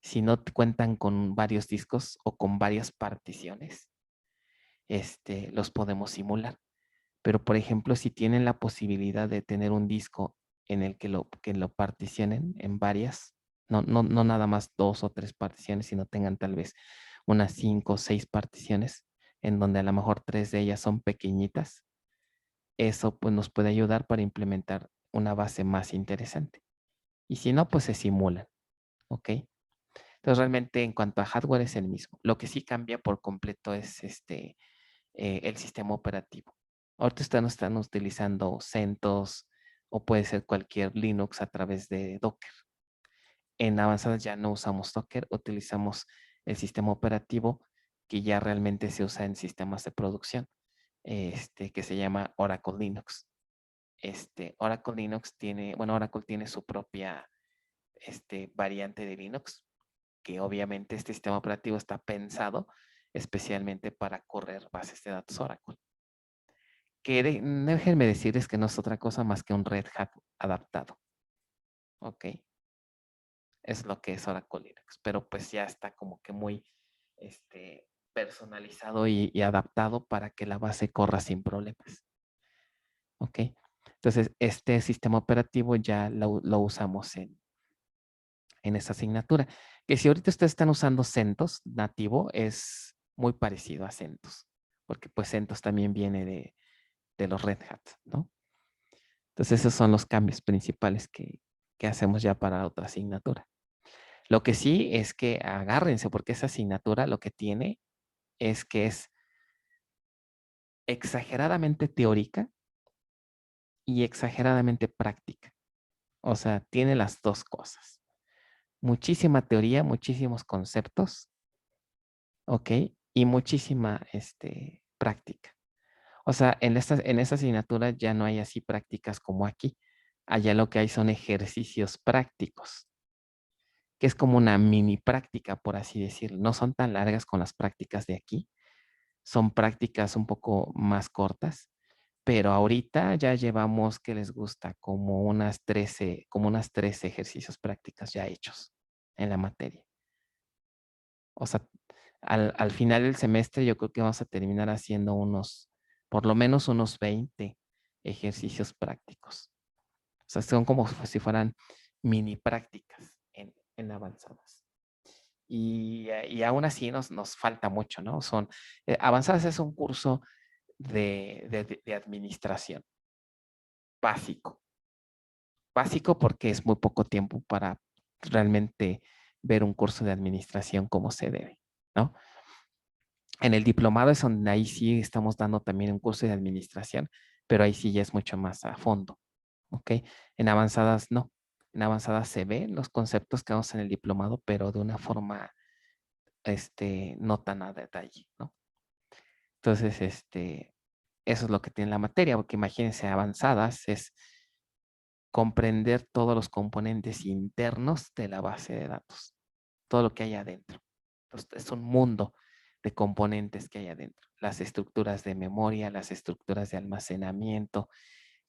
Si no cuentan con varios discos o con varias particiones, los podemos simular. Pero, por ejemplo, si tienen la posibilidad de tener un disco en el que lo particionen en varias, no nada más 2 o 3 particiones, sino tengan tal vez unas 5 o 6 particiones, en donde a lo mejor 3 de ellas son pequeñitas. Eso pues nos puede ayudar para implementar una base más interesante. Y si no, pues se simulan, ¿ok? Entonces realmente en cuanto a hardware es el mismo. Lo que sí cambia por completo es el sistema operativo. Ahorita están utilizando CentOS o puede ser cualquier Linux a través de Docker. En avanzadas ya no usamos Docker, utilizamos el sistema operativo que ya realmente se usa en sistemas de producción, que se llama Oracle Linux. Oracle Linux Oracle tiene su propia variante de Linux, que obviamente este sistema operativo está pensado especialmente para correr bases de datos Oracle. Que déjenme decirles que no es otra cosa más que un Red Hat adaptado. Ok. Es lo que es Oracle Linux, pero pues ya está como que muy personalizado y adaptado para que la base corra sin problemas. Ok. Entonces, este sistema operativo ya lo usamos en esta asignatura. Que si ahorita ustedes están usando CentOS nativo, es muy parecido a CentOS, porque pues CentOS también viene de los Red Hat, ¿no? Entonces, esos son los cambios principales que hacemos ya para otra asignatura. Lo que sí es que agárrense, porque esa asignatura lo que tiene es que es exageradamente teórica y exageradamente práctica. O sea, tiene las dos cosas. Muchísima teoría, muchísimos conceptos, ¿ok? Y muchísima práctica. O sea, en esta asignatura ya no hay así prácticas como aquí. Allá lo que hay son ejercicios prácticos, que es como una mini práctica, por así decirlo. No son tan largas con las prácticas de aquí. Son prácticas un poco más cortas, pero ahorita ya llevamos, ¿qué les gusta? Como unas 13 ejercicios prácticas ya hechos en la materia. O sea, al final del semestre yo creo que vamos a terminar haciendo por lo menos unos 20 ejercicios prácticos. O sea, son como si fueran mini prácticas en avanzadas. Y aún así nos falta mucho, ¿no? Avanzadas es un curso de administración básico. Básico porque es muy poco tiempo para realmente ver un curso de administración como se debe, ¿no? En el diplomado es donde ahí sí estamos dando también un curso de administración, pero ahí sí ya es mucho más a fondo, ¿ok? En avanzadas no. En avanzadas se ven los conceptos que vamos en el diplomado, pero de una forma, no tan a detalle, ¿no? Entonces, eso es lo que tiene la materia, porque imagínense, avanzadas es comprender todos los componentes internos de la base de datos, todo lo que hay adentro. Entonces, es un mundo de componentes que hay adentro. Las estructuras de memoria, las estructuras de almacenamiento,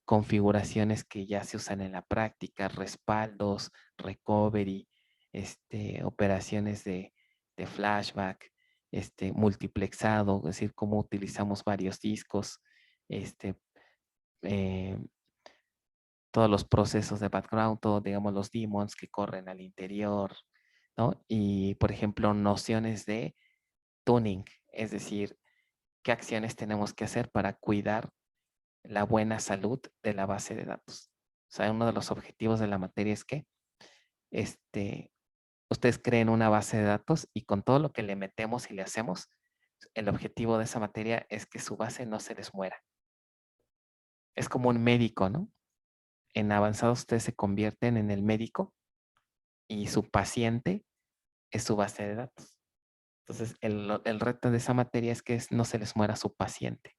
configuraciones que ya se usan en la práctica, respaldos, recovery, operaciones de flashback, multiplexado, es decir, cómo utilizamos varios discos, eh, todos los procesos de background, todos, digamos, los daemons que corren al interior, ¿no? Y, por ejemplo, nociones de tuning, es decir, qué acciones tenemos que hacer para cuidar la buena salud de la base de datos. O sea, uno de los objetivos de la materia es que ustedes creen una base de datos y con todo lo que le metemos y le hacemos, el objetivo de esa materia es que su base no se les muera. Es como un médico, ¿no? En avanzados ustedes se convierten en el médico y su paciente es su base de datos. Entonces, el reto de esa materia es que no se les muera su paciente.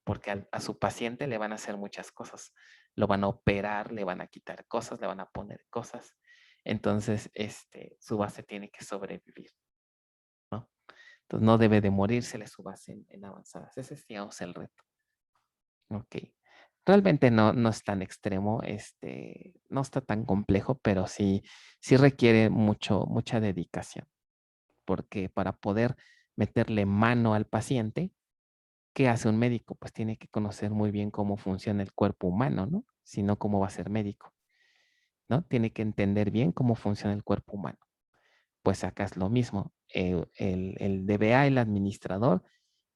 porque a su paciente le van a hacer muchas cosas. Lo van a operar, le van a quitar cosas, le van a poner cosas. Entonces, su base tiene que sobrevivir, ¿no? Entonces, no debe de morírsele su base en avanzadas. Ese es, digamos, el reto. Ok. Realmente no es tan extremo, no está tan complejo, pero sí requiere mucha dedicación, porque para poder meterle mano al paciente, ¿qué hace un médico? Pues tiene que conocer muy bien cómo funciona el cuerpo humano, ¿no? Si no, ¿cómo va a ser médico? ¿No? Tiene que entender bien cómo funciona el cuerpo humano. Pues acá es lo mismo. El DBA, el administrador,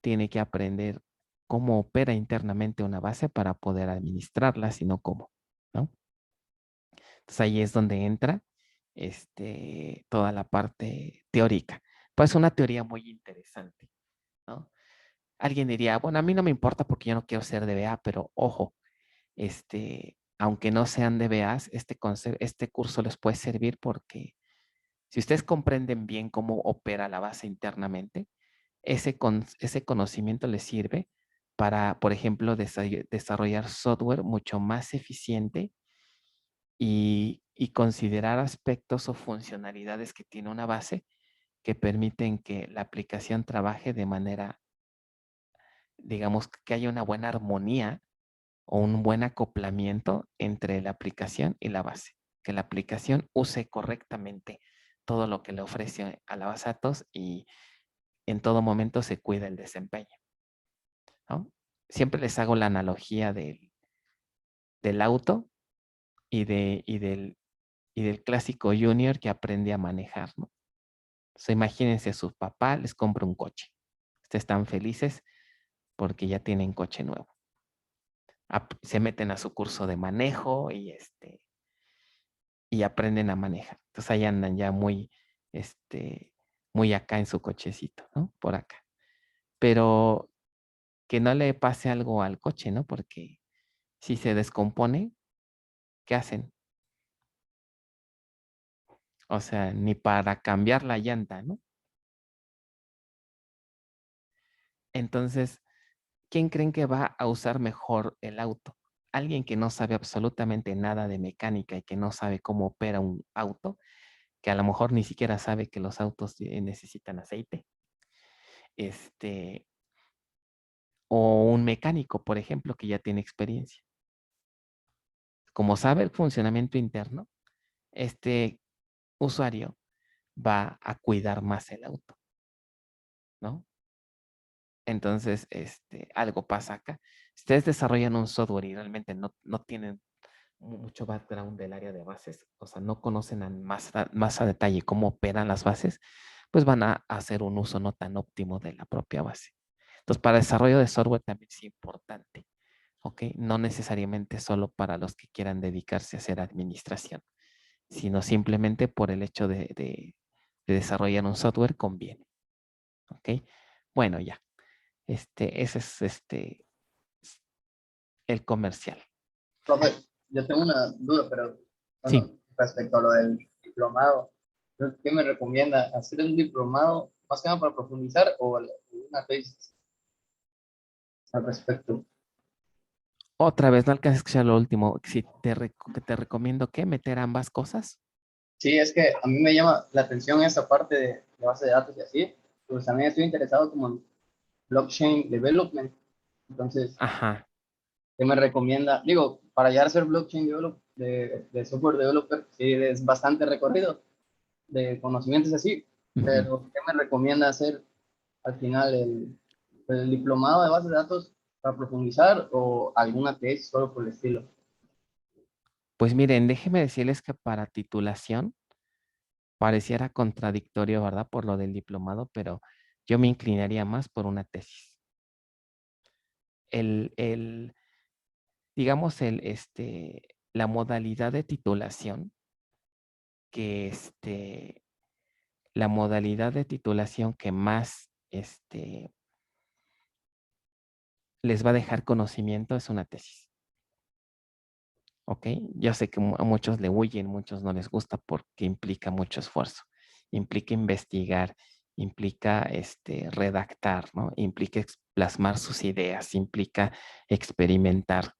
tiene que aprender cómo opera internamente una base para poder administrarla, sino cómo, ¿no? Entonces ahí es donde entra toda la parte teórica. Pues una teoría muy interesante, ¿no? Alguien diría, bueno, a mí no me importa porque yo no quiero ser DBA, pero ojo, aunque no sean DBAs, este curso les puede servir porque si ustedes comprenden bien cómo opera la base internamente, ese conocimiento les sirve para, por ejemplo, desarrollar software mucho más eficiente y considerar aspectos o funcionalidades que tiene una base que permiten que la aplicación trabaje de manera, digamos, que haya una buena armonía o un buen acoplamiento entre la aplicación y la base. Que la aplicación use correctamente todo lo que le ofrece a la base de datos y en todo momento se cuida el desempeño, ¿no? Siempre les hago la analogía del auto y del clásico junior que aprende a manejar, ¿no? So, imagínense, su papá les compra un coche. Ustedes están felices porque ya tienen coche nuevo. Se meten a su curso de manejo y aprenden a manejar. Entonces ahí andan ya muy acá en su cochecito, ¿no? Por acá. Pero que no le pase algo al coche, ¿no? Porque si se descompone, ¿qué hacen? O sea, ni para cambiar la llanta, ¿no? Entonces, ¿quién creen que va a usar mejor el auto? Alguien que no sabe absolutamente nada de mecánica y que no sabe cómo opera un auto, que a lo mejor ni siquiera sabe que los autos necesitan aceite. O un mecánico, por ejemplo, que ya tiene experiencia. Como sabe el funcionamiento interno, este usuario va a cuidar más el auto, ¿no? Entonces, algo pasa acá. Ustedes desarrollan un software y realmente no tienen mucho background del área de bases, o sea, no conocen más a detalle cómo operan las bases, pues van a hacer un uso no tan óptimo de la propia base. Entonces, para desarrollo de software también es importante, ¿ok? No necesariamente solo para los que quieran dedicarse a hacer administración, sino simplemente por el hecho de desarrollar un software conviene, ¿ok? Bueno, ya. Ese es el comercial. Profe, yo tengo una duda, pero Sí. bueno, respecto a lo del diplomado, ¿qué me recomienda? ¿Hacer un diplomado más que nada para profundizar o una tesis al respecto? Otra vez, no alcancé a escuchar lo último. Si te recomiendo que meter ambas cosas. Sí, es que a mí me llama la atención esa parte de base de datos y así, pues también estoy interesado como en blockchain development. Entonces, Ajá. ¿qué me recomienda? Digo, para llegar a ser blockchain de software developer, sí, es bastante recorrido de conocimientos así, Ujú. pero ¿qué me recomienda hacer al final el diplomado de base de datos para profundizar o alguna tesis solo por el estilo? Pues miren, déjenme decirles que para titulación pareciera contradictorio, ¿verdad? Por lo del diplomado, pero yo me inclinaría más por una tesis. Digamos, la modalidad de titulación que la modalidad de titulación que más les va a dejar conocimiento es una tesis. ¿Ok? Yo sé que a muchos le huyen, muchos no les gusta porque implica mucho esfuerzo. Implica investigar, implica redactar, ¿no? Implica plasmar sus ideas, implica experimentar,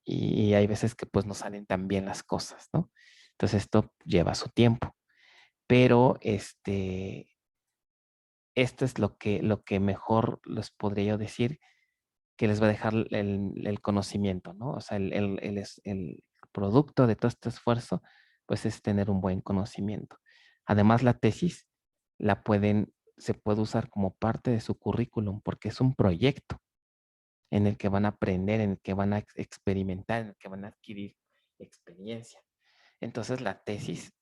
y hay veces que pues no salen tan bien las cosas, ¿no? Entonces esto lleva su tiempo, pero esto es lo que mejor les podría yo decir que les va a dejar el conocimiento, ¿no? O sea, el producto de todo este esfuerzo, pues es tener un buen conocimiento. Además, la tesis se puede usar como parte de su currículum porque es un proyecto en el que van a aprender, en el que van a experimentar, en el que van a adquirir experiencia. Entonces, la tesis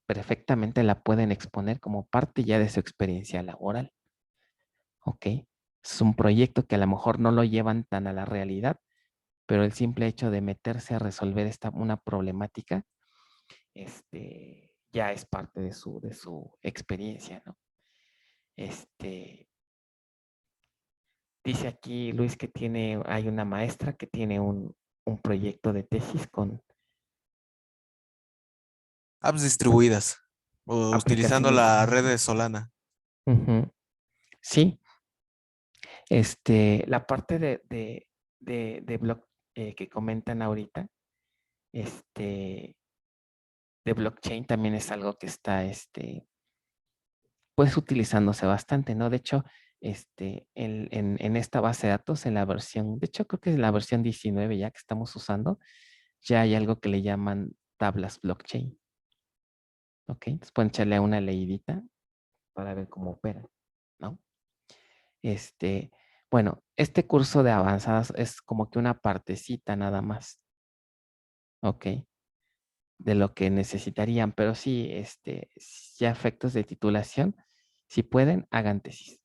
perfectamente la pueden exponer como parte ya de su experiencia laboral. ¿Ok? Es un proyecto que a lo mejor no lo llevan tan a la realidad, pero el simple hecho de meterse a resolver una problemática, ya es parte de su experiencia, ¿no? Dice aquí Luis que hay una maestra que tiene un proyecto de tesis con Apps distribuidas, o utilizando aplicaciones. la red de Solana. Ujú. Sí, la parte de blog que comentan ahorita, de blockchain también es algo que está, pues utilizándose bastante, ¿no? De hecho, en esta base de datos, en la versión, de hecho creo que es la versión 19 ya que estamos usando, ya hay algo que le llaman tablas blockchain. ¿Ok? Entonces pueden echarle una leidita para ver cómo opera, ¿no? Bueno, este curso de avanzadas es como que una partecita nada más, ¿ok? De lo que necesitarían, pero sí, ya efectos de titulación, si pueden, hagan tesis,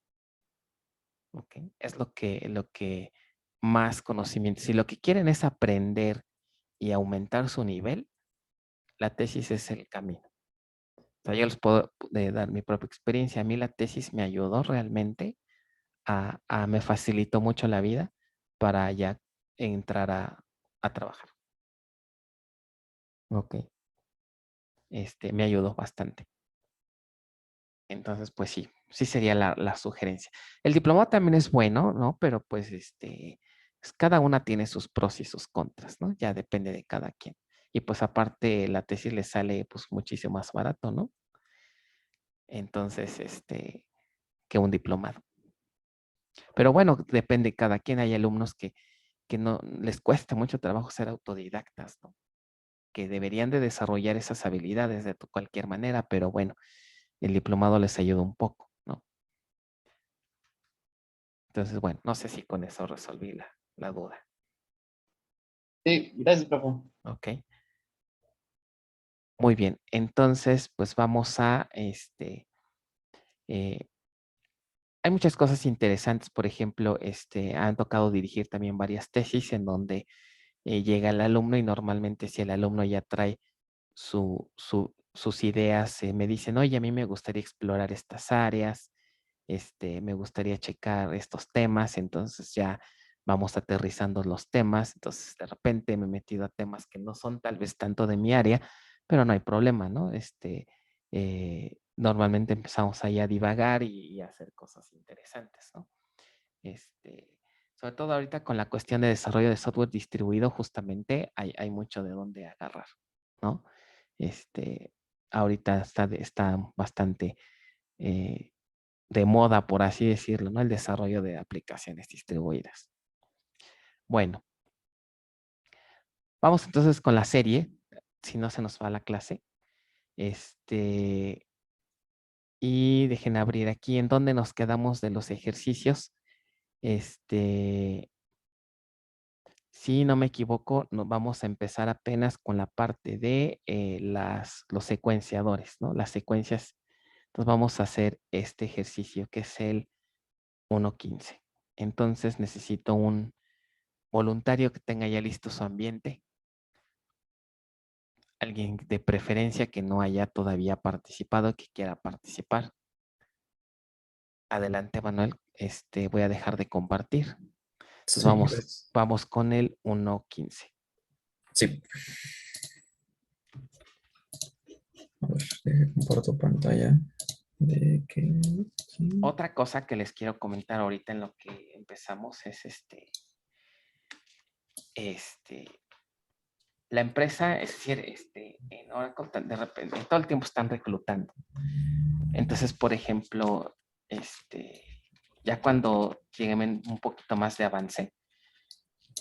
¿ok? Es lo que más conocimiento, si lo que quieren es aprender y aumentar su nivel, la tesis es el camino. O sea, yo les puedo dar mi propia experiencia. A mí la tesis me ayudó realmente me facilitó mucho la vida para ya entrar a trabajar. Ok. Me ayudó bastante. Entonces, pues sí sería la sugerencia. El diplomado también es bueno, ¿no? Pero pues, pues, cada una tiene sus pros y sus contras, ¿no? Ya depende de cada quien. Y pues aparte la tesis le sale pues muchísimo más barato, ¿no? Entonces, que un diplomado. Pero bueno, depende de cada quien. Hay alumnos que no les cuesta mucho trabajo ser autodidactas, ¿no? Que deberían de desarrollar esas habilidades de cualquier manera, pero bueno, el diplomado les ayuda un poco, ¿no? Entonces, bueno, no sé si con eso resolví la duda. Sí, gracias, profe. Ok. Muy bien. Entonces, pues vamos a, hay muchas cosas interesantes. Por ejemplo, han tocado dirigir también varias tesis en donde llega el alumno y normalmente si el alumno ya trae sus ideas, me dicen, oye, a mí me gustaría explorar estas áreas, me gustaría checar estos temas, entonces ya vamos aterrizando los temas, entonces de repente me he metido a temas que no son tal vez tanto de mi área, pero no hay problema, ¿no? Normalmente empezamos ahí a divagar y a hacer cosas interesantes, ¿no? Sobre todo ahorita con la cuestión de desarrollo de software distribuido, justamente hay mucho de dónde agarrar, ¿no? Ahorita está bastante de moda, por así decirlo, ¿no? El desarrollo de aplicaciones distribuidas. Bueno, vamos entonces con la serie, si no se nos va la clase. Y dejen abrir aquí en donde nos quedamos de los ejercicios. Si no me equivoco, nos vamos a empezar apenas con la parte de los secuenciadores, ¿no? Las secuencias. Entonces vamos a hacer este ejercicio que es el 1.15. Entonces necesito un voluntario que tenga ya listo su ambiente. Alguien de preferencia que no haya todavía participado, que quiera participar. Adelante, Manuel. Voy a dejar de compartir. Entonces Sí, vamos con el 1.15. sí. A ver, comparto pantalla. De que... sí. Otra cosa que les quiero comentar ahorita en lo que empezamos es la empresa, es decir, en Oracle, de repente, todo el tiempo están reclutando. Entonces, por ejemplo, ya cuando lleguen un poquito más de avance,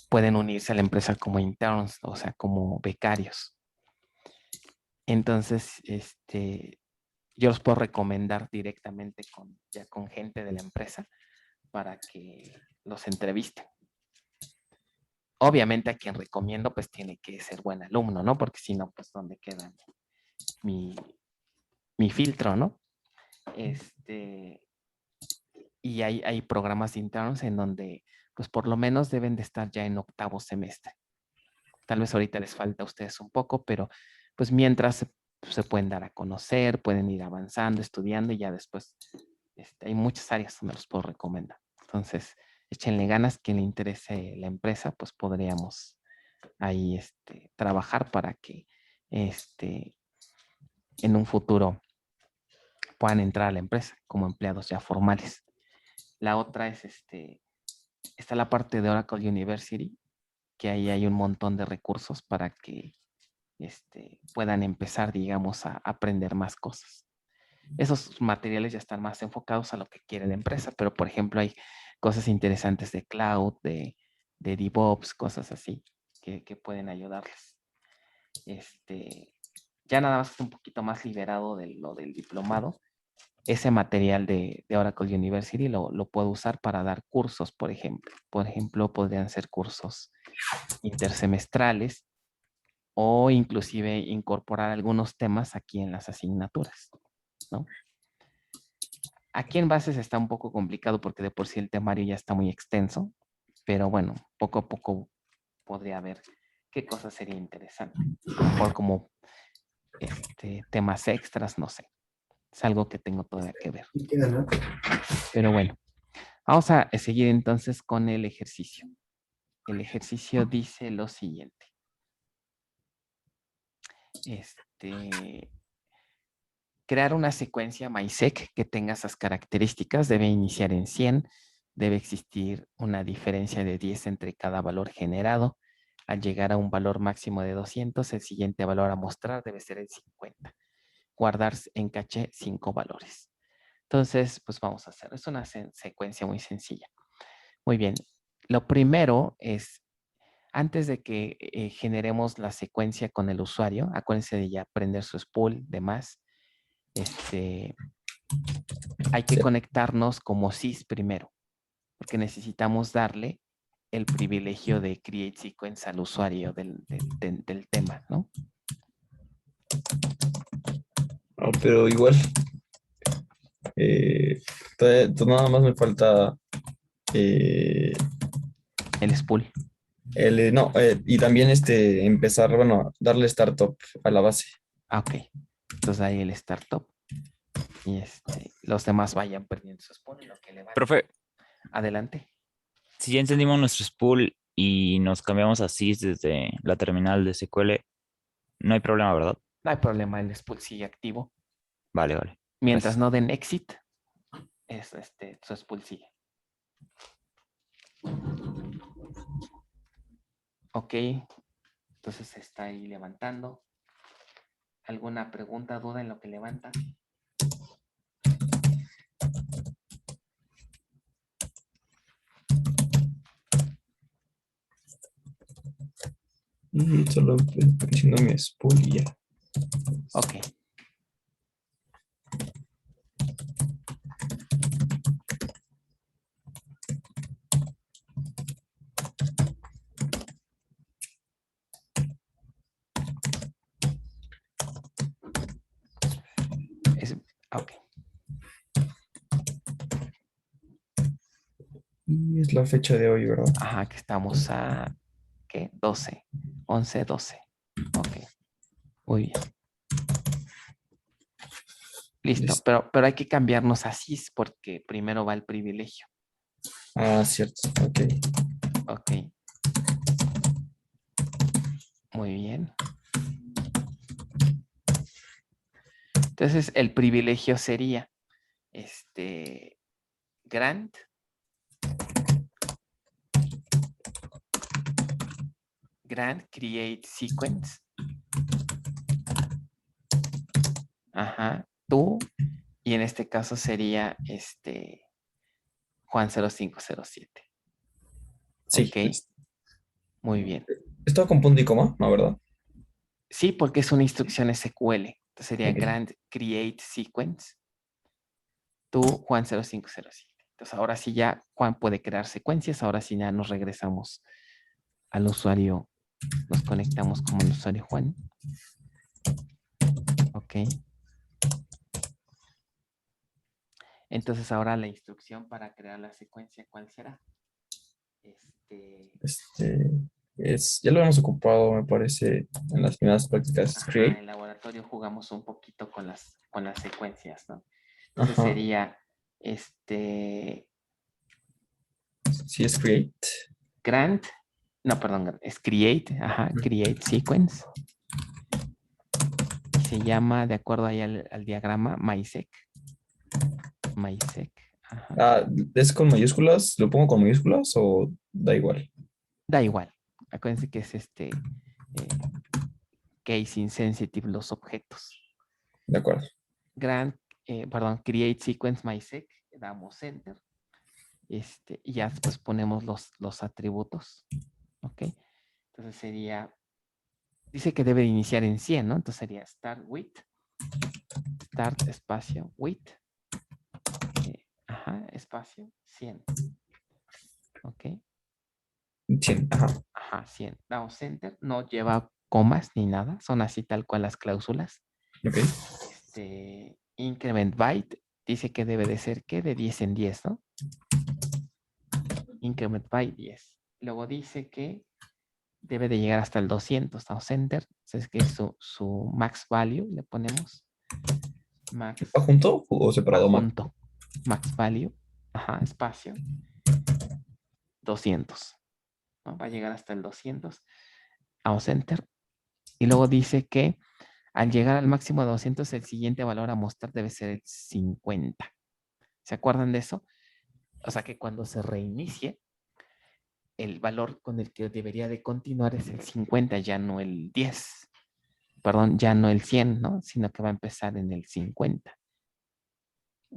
pueden unirse a la empresa como interns, o sea, como becarios. Entonces, yo los puedo recomendar directamente ya con gente de la empresa para que los entrevisten. Obviamente a quien recomiendo pues tiene que ser buen alumno, ¿no? Porque si no, pues ¿dónde queda mi filtro, ¿no? Y hay programas internos en donde pues por lo menos deben de estar ya en octavo semestre. Tal vez ahorita les falta a ustedes un poco, pero pues mientras se pueden dar a conocer, pueden ir avanzando, estudiando y ya después hay muchas áreas donde los puedo recomendar. Entonces, échenle ganas, quien le interese la empresa, pues podríamos ahí trabajar para que en un futuro puedan entrar a la empresa como empleados ya formales. La otra es está la parte de Oracle University, que ahí hay un montón de recursos para que puedan empezar, digamos, a aprender más cosas. Esos materiales ya están más enfocados a lo que quiere la empresa, pero por ejemplo hay cosas interesantes de cloud, de DevOps, cosas así que pueden ayudarles. Ya nada más un poquito más liberado de lo del diplomado. Ese material de Oracle University lo puedo usar para dar cursos, por ejemplo. Por ejemplo, podrían ser cursos intersemestrales o inclusive incorporar algunos temas aquí en las asignaturas, ¿no? Aquí en bases está un poco complicado porque de por sí el temario ya está muy extenso, pero bueno, poco a poco podría ver qué cosa sería interesante. Por como temas extras, no sé. Es algo que tengo todavía que ver. Pero bueno, vamos a seguir entonces con el ejercicio. El ejercicio dice lo siguiente. Crear una secuencia MySec que tenga esas características debe iniciar en 100, debe existir una diferencia de 10 entre cada valor generado. Al llegar a un valor máximo de 200, el siguiente valor a mostrar debe ser el 50. Guardar en caché 5 valores. Entonces, pues vamos a hacer. Es una secuencia muy sencilla. Muy bien. Lo primero es, antes de que generemos la secuencia con el usuario, acuérdense de ya prender su spool, demás. Hay que conectarnos como sys primero, porque necesitamos darle el privilegio de create sequence al usuario del tema, ¿no? No, pero igual, nada más me falta El spool. no, y también empezar, bueno, darle startup a la base. Ah, ok. Entonces ahí el startup. Y los demás vayan perdiendo su spool en lo que le va. Profe, Adelante. si ya encendimos nuestro spool y nos cambiamos a sys desde la terminal de SQL, no hay problema, ¿verdad? No hay problema, el spool sigue activo. Vale, vale. Mientras Gracias. no den exit, su spool sigue. Ok. Entonces se está ahí levantando. ¿Alguna pregunta, duda en lo que levanta? Y solo haciendo mi spool y ya. Ok. Ok. Y es la fecha de hoy, ¿verdad? Ajá, que estamos a, ¿qué? 12, 11, 12. Ok. Muy bien. Listo, Listo. pero hay que cambiarnos a sys porque primero va el privilegio. Ah, cierto. Ok. Ok. Muy bien. Entonces, el privilegio sería, grant create sequence. Ajá, tú, y en este caso sería Juan 0507. Sí. Ok, muy bien. ¿Esto con punto y coma? No, ¿verdad? Sí, porque es una instrucción SQL. Entonces sería Ok. grant create sequence. Tú, Juan 0507. Entonces ahora sí ya Juan puede crear secuencias. Ahora sí ya nos regresamos al usuario. Nos conectamos como el usuario Juan. Ok. Entonces ahora la instrucción para crear la secuencia, ¿cuál será? Ya lo hemos ocupado, me parece, en las primeras prácticas. Ajá, Create. en laboratorio jugamos un poquito con las secuencias, ¿no? Entonces Ajá. sería Sí, es create. grant, no, perdón, es create, ajá, create sequence. Y se llama, de acuerdo ahí al diagrama, MySec. MySec, ajá. Ah, ¿es con mayúsculas? ¿Lo pongo con mayúsculas o da igual? Da igual. Acuérdense que es case insensitive los objetos. De acuerdo. Create sequence MySec, damos enter. Y ya después ponemos los atributos. Ok. Entonces sería, dice que debe de iniciar en 100, ¿no? Entonces sería start espacio with, espacio 100. Ok. Sí, ajá. Ajá, 100. Damos enter. No lleva comas ni nada. Son así tal cual las cláusulas. Ok. Increment byte dice que debe de ser, ¿qué? De 10 en 10, ¿no? Increment byte 10. Luego dice que debe de llegar hasta el 200. Damos enter. Entonces que es su max value. Le ponemos max. ¿Va junto o separado? Junto. Max value. Ajá, espacio. 200. ¿No? Va a llegar hasta el 200. Damos enter. Y luego dice que al llegar al máximo de 200, el siguiente valor a mostrar debe ser el 50. ¿Se acuerdan de eso? O sea que cuando se reinicie, el valor con el que debería de continuar es el 50, ya no el 10. Perdón, ya no el 100, ¿no? Sino que va a empezar en el 50.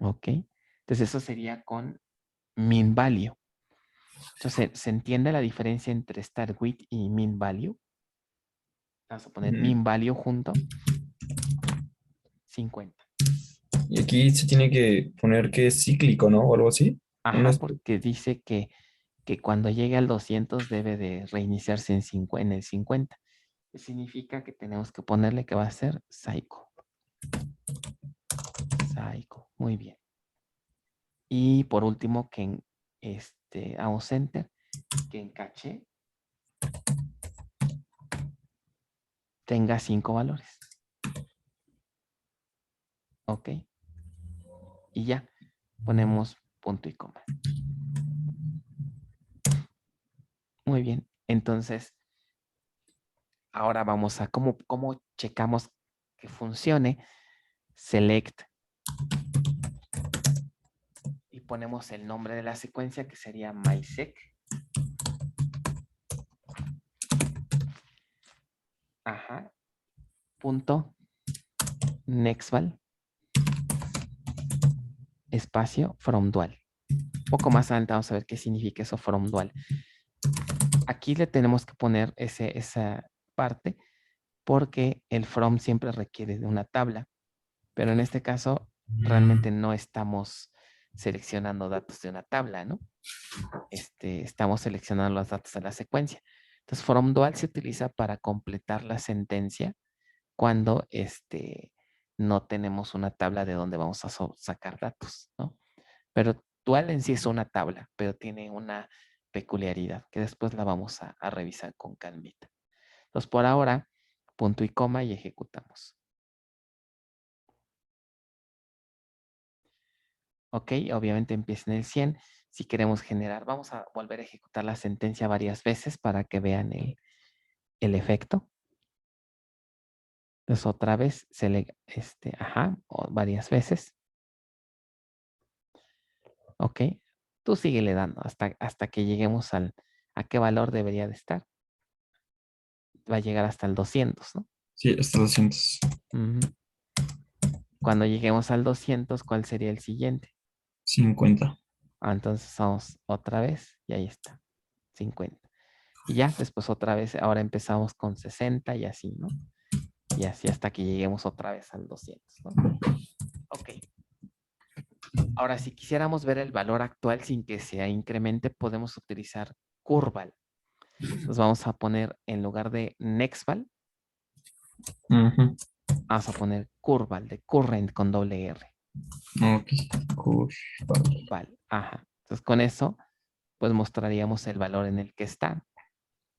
¿Ok? Entonces eso sería con min value. Entonces, ¿se entiende la diferencia entre start with y min value? Vamos a poner min value junto. 50. Y aquí se tiene que poner que es cíclico, ¿no? O algo así. Ajá, porque dice que cuando llegue al 200 debe de reiniciarse en el 50. Significa que tenemos que ponerle que va a ser cycle. Cycle, muy bien. Y por último, que en damos enter, que en caché tenga 5 valores. Ok. Y ya, ponemos punto y coma. Muy bien. Entonces, ahora vamos a cómo checamos que funcione. Select. Y ponemos el nombre de la secuencia que sería MySec. Ajá. Punto. Nextval. Espacio from dual. Poco más adelante vamos a ver qué significa eso from dual. Aquí le tenemos que poner esa parte porque el from siempre requiere de una tabla. Pero en este caso realmente no estamos seleccionando datos de una tabla, ¿no? Estamos seleccionando los datos de la secuencia. Entonces, from dual se utiliza para completar la sentencia cuando no tenemos una tabla de donde vamos a sacar datos, ¿no? Pero dual en sí es una tabla, pero tiene una peculiaridad que después la vamos a revisar con calmita. Entonces, por ahora, punto y coma y ejecutamos. Ok, obviamente empieza en el 100. Si queremos generar, vamos a volver a ejecutar la sentencia varias veces para que vean el efecto. Entonces otra vez, varias veces. ¿Ok? Tú síguele dando hasta que lleguemos a qué valor debería de estar. Va a llegar hasta el 200, ¿no? Sí, hasta 200. Ujú. Cuando lleguemos al 200, ¿cuál sería el siguiente? 50. Entonces vamos otra vez y ahí está, 50. Y ya, después otra vez, ahora empezamos con 60 y así, ¿no? Y así hasta que lleguemos otra vez al 200, ¿no? Ok. Ahora, si quisiéramos ver el valor actual sin que se incremente, podemos utilizar curval. Entonces vamos a poner, en lugar de nextval, Ujú. vamos a poner curval, de current con doble R. Ok. Curval. Vale, ajá. Entonces con eso, pues mostraríamos el valor en el que está.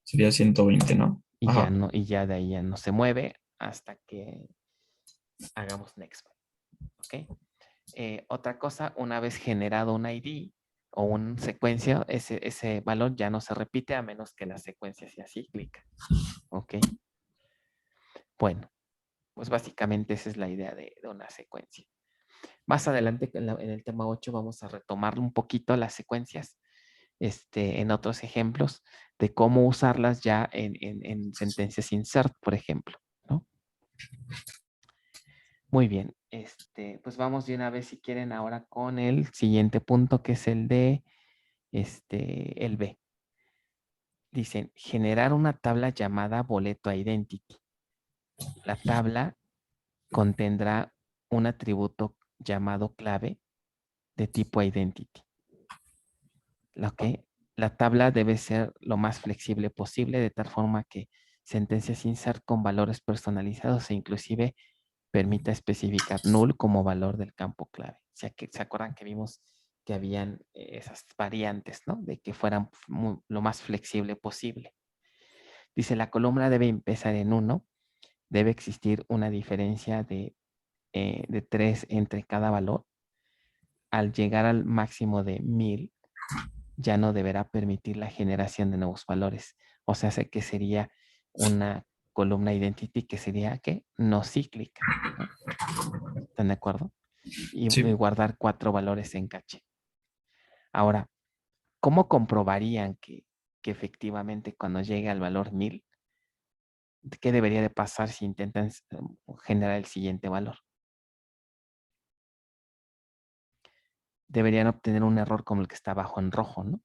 Sería 120, ¿no? Y ya Ajá. no, y ya de ahí ya no se mueve hasta que hagamos nextval. ¿Ok? Otra cosa, una vez generado un ID o una secuencia, ese valor ya no se repite a menos que la secuencia sea cíclica. ¿Ok? Bueno, pues básicamente esa es la idea de una secuencia. Más adelante en el tema 8 vamos a retomar un poquito las secuencias en otros ejemplos de cómo usarlas ya en sentencias insert, por ejemplo, ¿no? Muy bien, pues vamos de una vez si quieren ahora con el siguiente punto que es el de el B. Dicen, generar una tabla llamada boleto identity. La tabla contendrá un atributo llamado clave de tipo identity. La tabla debe ser lo más flexible posible de tal forma que sentencias insert con valores personalizados e inclusive permita especificar null como valor del campo clave. O sea, que se acuerdan que vimos que habían esas variantes, ¿no? De que fueran lo más flexible posible. Dice, la columna debe empezar en 1, debe existir una diferencia de 3 entre cada valor. Al llegar al máximo de 1000, ya no deberá permitir la generación de nuevos valores. O sea, sé que sería una columna identity que sería, ¿qué? No cíclica, ¿no? ¿Están de acuerdo? Y Sí. guardar 4 valores en caché. Ahora, ¿cómo comprobarían que efectivamente cuando llegue al valor 1000, qué debería de pasar si intentan generar el siguiente valor? Deberían obtener un error como el que está abajo en rojo, ¿no?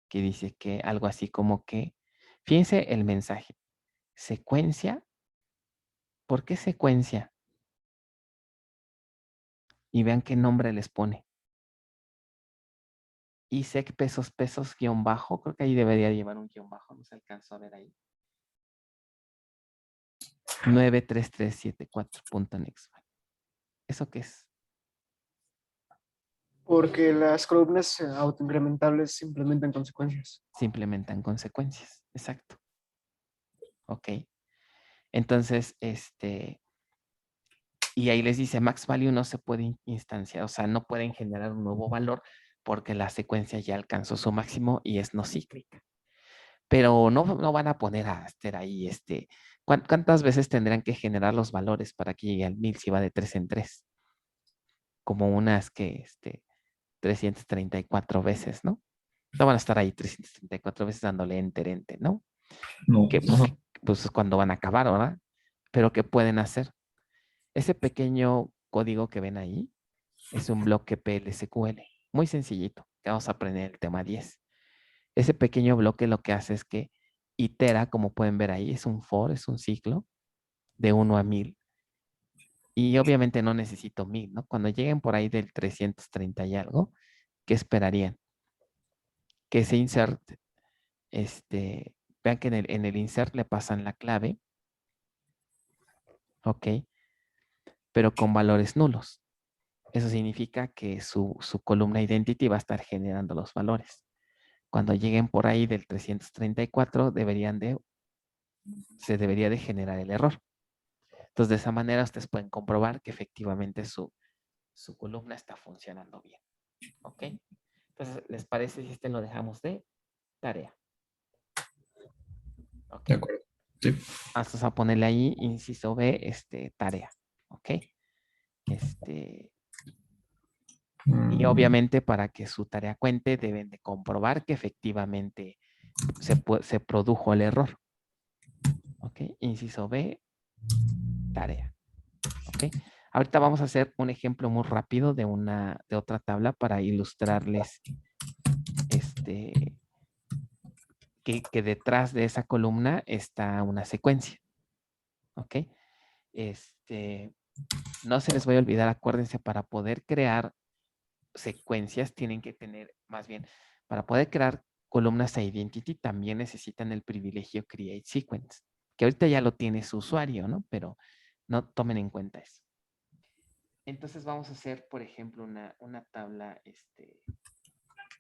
Que dice que algo así como que, fíjense el mensaje, secuencia, ¿por qué secuencia? Y vean qué nombre les pone. ISEC pesos guión bajo, creo que ahí debería llevar un guión bajo, no se alcanzó a ver ahí. 93374.nextval. ¿Eso qué es? Porque las columnas autoincrementables se implementan consecuencias. Se implementan consecuencias, exacto. Ok. Entonces, y ahí les dice max value no se puede instanciar, o sea, no pueden generar un nuevo valor porque la secuencia ya alcanzó su máximo y es no cíclica. Pero no van a poner a hacer ahí, ¿cuántas veces tendrán que generar los valores para que llegue al 1000 si va de 3 en 3? Como unas que, 334 veces, ¿no? No van a estar ahí 334 veces dándole enter, ¿no? No. Que Ajá. pues es cuando van a acabar, ¿verdad? Pero ¿qué pueden hacer? Ese pequeño código que ven ahí es un bloque PLSQL, muy sencillito, que vamos a aprender el tema 10. Ese pequeño bloque lo que hace es que itera, como pueden ver ahí, es un for, es un ciclo de 1 a 1000. Y obviamente no necesito 1000, ¿no? Cuando lleguen por ahí del 330 y algo, ¿qué esperarían? Que ese insert, vean que en el insert le pasan la clave, ¿ok? Pero con valores nulos. Eso significa que su columna identity va a estar generando los valores. Cuando lleguen por ahí del 334, se debería de generar el error. Entonces, de esa manera ustedes pueden comprobar que efectivamente su columna está funcionando bien. ¿Ok? Entonces, ¿les parece si lo dejamos de tarea? ¿Ok? De acuerdo. Sí. Vamos a ponerle ahí, inciso B, tarea. ¿Ok? Y obviamente para que su tarea cuente deben de comprobar que efectivamente se produjo el error. ¿Ok? Inciso B, tarea. ¿Ok? Ahorita vamos a hacer un ejemplo muy rápido de otra tabla para ilustrarles que detrás de esa columna está una secuencia. ¿Ok? No se les vaya a olvidar, acuérdense, para poder crear secuencias tienen que tener, más bien, para poder crear columnas a identity también necesitan el privilegio create sequence, que ahorita ya lo tiene su usuario, ¿no? Pero no tomen en cuenta eso. Entonces vamos a hacer, por ejemplo, una tabla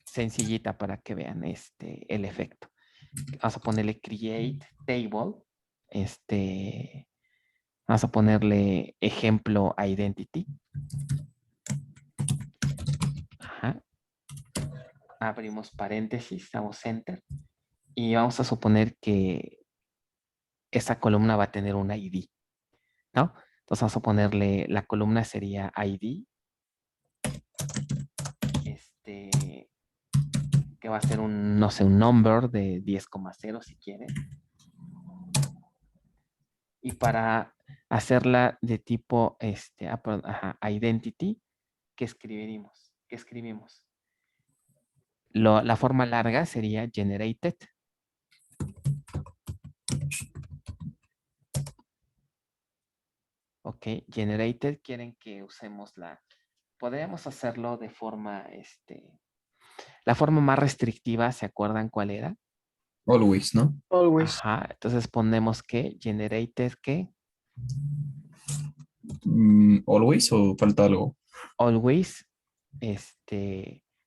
sencillita para que vean el efecto. Vamos a ponerle create table, vamos a ponerle ejemplo identity. Ajá. Abrimos paréntesis, damos enter y vamos a suponer que esa columna va a tener un ID, ¿no? Entonces vamos a ponerle, la columna sería ID, que va a ser un, no sé, un number de 10,0 si quieren. Y para hacerla de tipo, identity, ¿qué escribimos? La forma larga sería generated. Ok, generated quieren que usemos podríamos hacerlo de forma, la forma más restrictiva, ¿se acuerdan cuál era? Always, ¿no? Always. Ajá, entonces ponemos que generated, ¿qué? Always o falta algo. Always,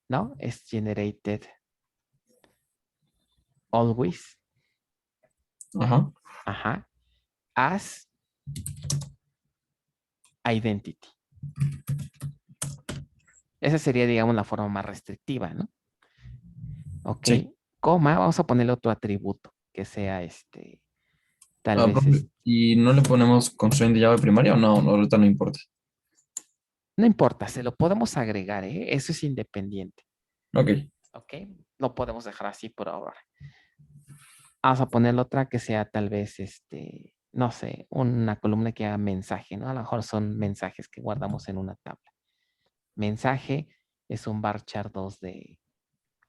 no, es generated always, Ajá. ajá, as identity. Esa sería, digamos, la forma más restrictiva, ¿no? Ok, Sí. coma, vamos a ponerle otro atributo que sea tal Ah, vez profe, ¿y no le ponemos constraint de llave primaria o no? No, ahorita no importa. no importa, se lo podemos agregar, ¿eh? Eso es independiente. Ok. Ok, lo podemos dejar así por ahora. Vamos a ponerle otra que sea tal vez, no sé, una columna que haga mensaje, ¿no? A lo mejor son mensajes que guardamos en una tabla. Mensaje es un varchar 2 de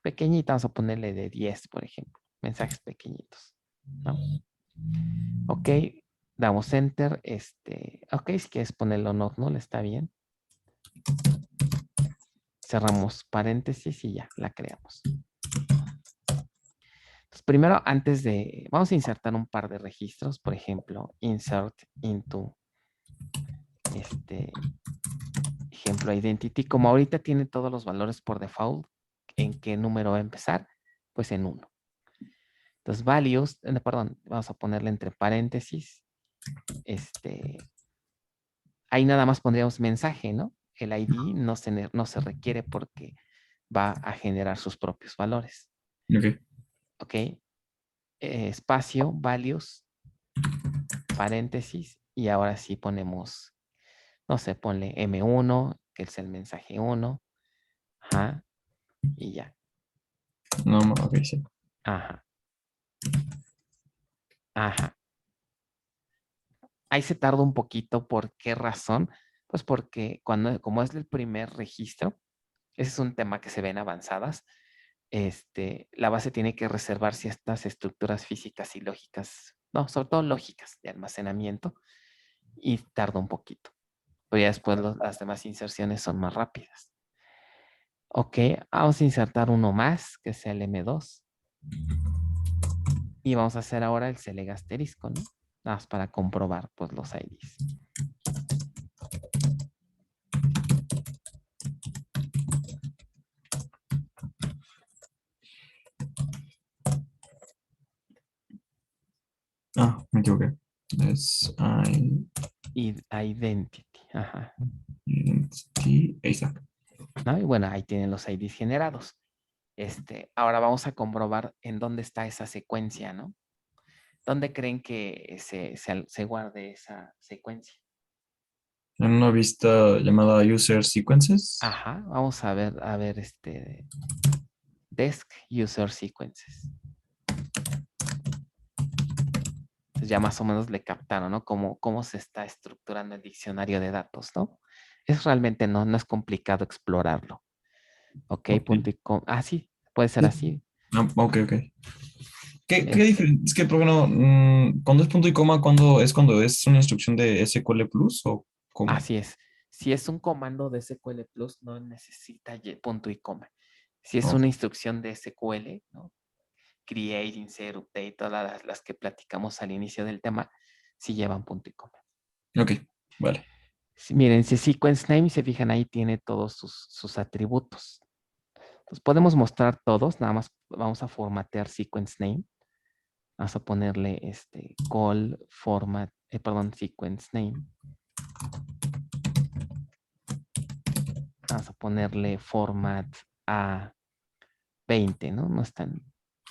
pequeñita, vamos a ponerle de 10, por ejemplo. Mensajes pequeñitos, ¿no? Ok, damos enter, ok, si quieres ponerlo not null, está bien. Cerramos paréntesis y ya, la creamos. Entonces, primero, vamos a insertar un par de registros, por ejemplo, insert into, ejemplo, identity. Como ahorita tiene todos los valores por default, ¿en qué número va a empezar? Pues en 1. Entonces, values, perdón, vamos a ponerle entre paréntesis, ahí nada más pondríamos mensaje, ¿no? El ID no se requiere porque va a generar sus propios valores. Ok. Ok. Espacio, values, paréntesis, y ahora sí ponemos, no sé, ponle M1, que es el mensaje 1, ajá, y ya, No, ok, sí. ajá, ajá. Ahí se tarda un poquito, ¿por qué razón? Pues porque como es el primer registro, ese es un tema que se ve en avanzadas, la base tiene que reservar ciertas estructuras físicas y lógicas, no, sobre todo lógicas de almacenamiento, y tarda un poquito. Pero ya después las demás inserciones son más rápidas. Ok, vamos a insertar uno más, que sea el M2. Y vamos a hacer ahora el select asterisco, ¿no? Nada más para comprobar pues, los IDs. Ah, me equivoqué. Es Identity, ajá. identity. Ahí está. ¿No? Y bueno, ahí tienen los IDs generados. Ahora vamos a comprobar en dónde está esa secuencia, ¿no? ¿Dónde creen que se guarde esa secuencia? En una vista llamada User Sequences. Ajá, vamos a ver, Desk User Sequences. Entonces ya más o menos le captaron, ¿no? Cómo se está estructurando el diccionario de datos, ¿no? Es realmente no es complicado explorarlo. Ok, Ok. punto y coma. Ah, sí, puede ser así. Ah, ok, ok. ¿Qué Es- diferencia? Es que, ¿por qué no? ¿Cuándo es punto y coma? Cuando es una instrucción de SQL Plus o cómo? Así es. Si es un comando de SQL Plus, no necesita punto y coma. Si es Ok, una instrucción de SQL, ¿no? Create, insert, update, todas las que platicamos al inicio del tema, sí llevan punto y coma. ok, vale. Miren, si sequence name, se fijan ahí, tiene todos sus atributos. Entonces podemos mostrar todos, nada más vamos a formatear sequence name. Vamos a ponerle call format, sequence name. Vamos a ponerle format a 20, ¿no? No es tan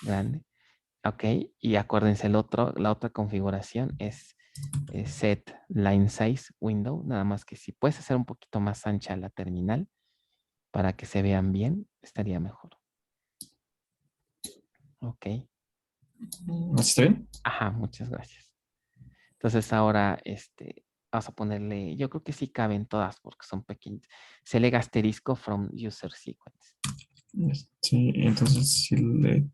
grande. Ok, y acuérdense, la otra configuración es set line size window, nada más que si puedes hacer un poquito más ancha la terminal para que se vean bien, estaría mejor. Ok, ¿Así está bien? ajá, muchas gracias. Entonces ahora, vamos a ponerle, yo creo que sí caben todas porque son pequeñas. Select asterisco from user sequence. Sí, entonces si le...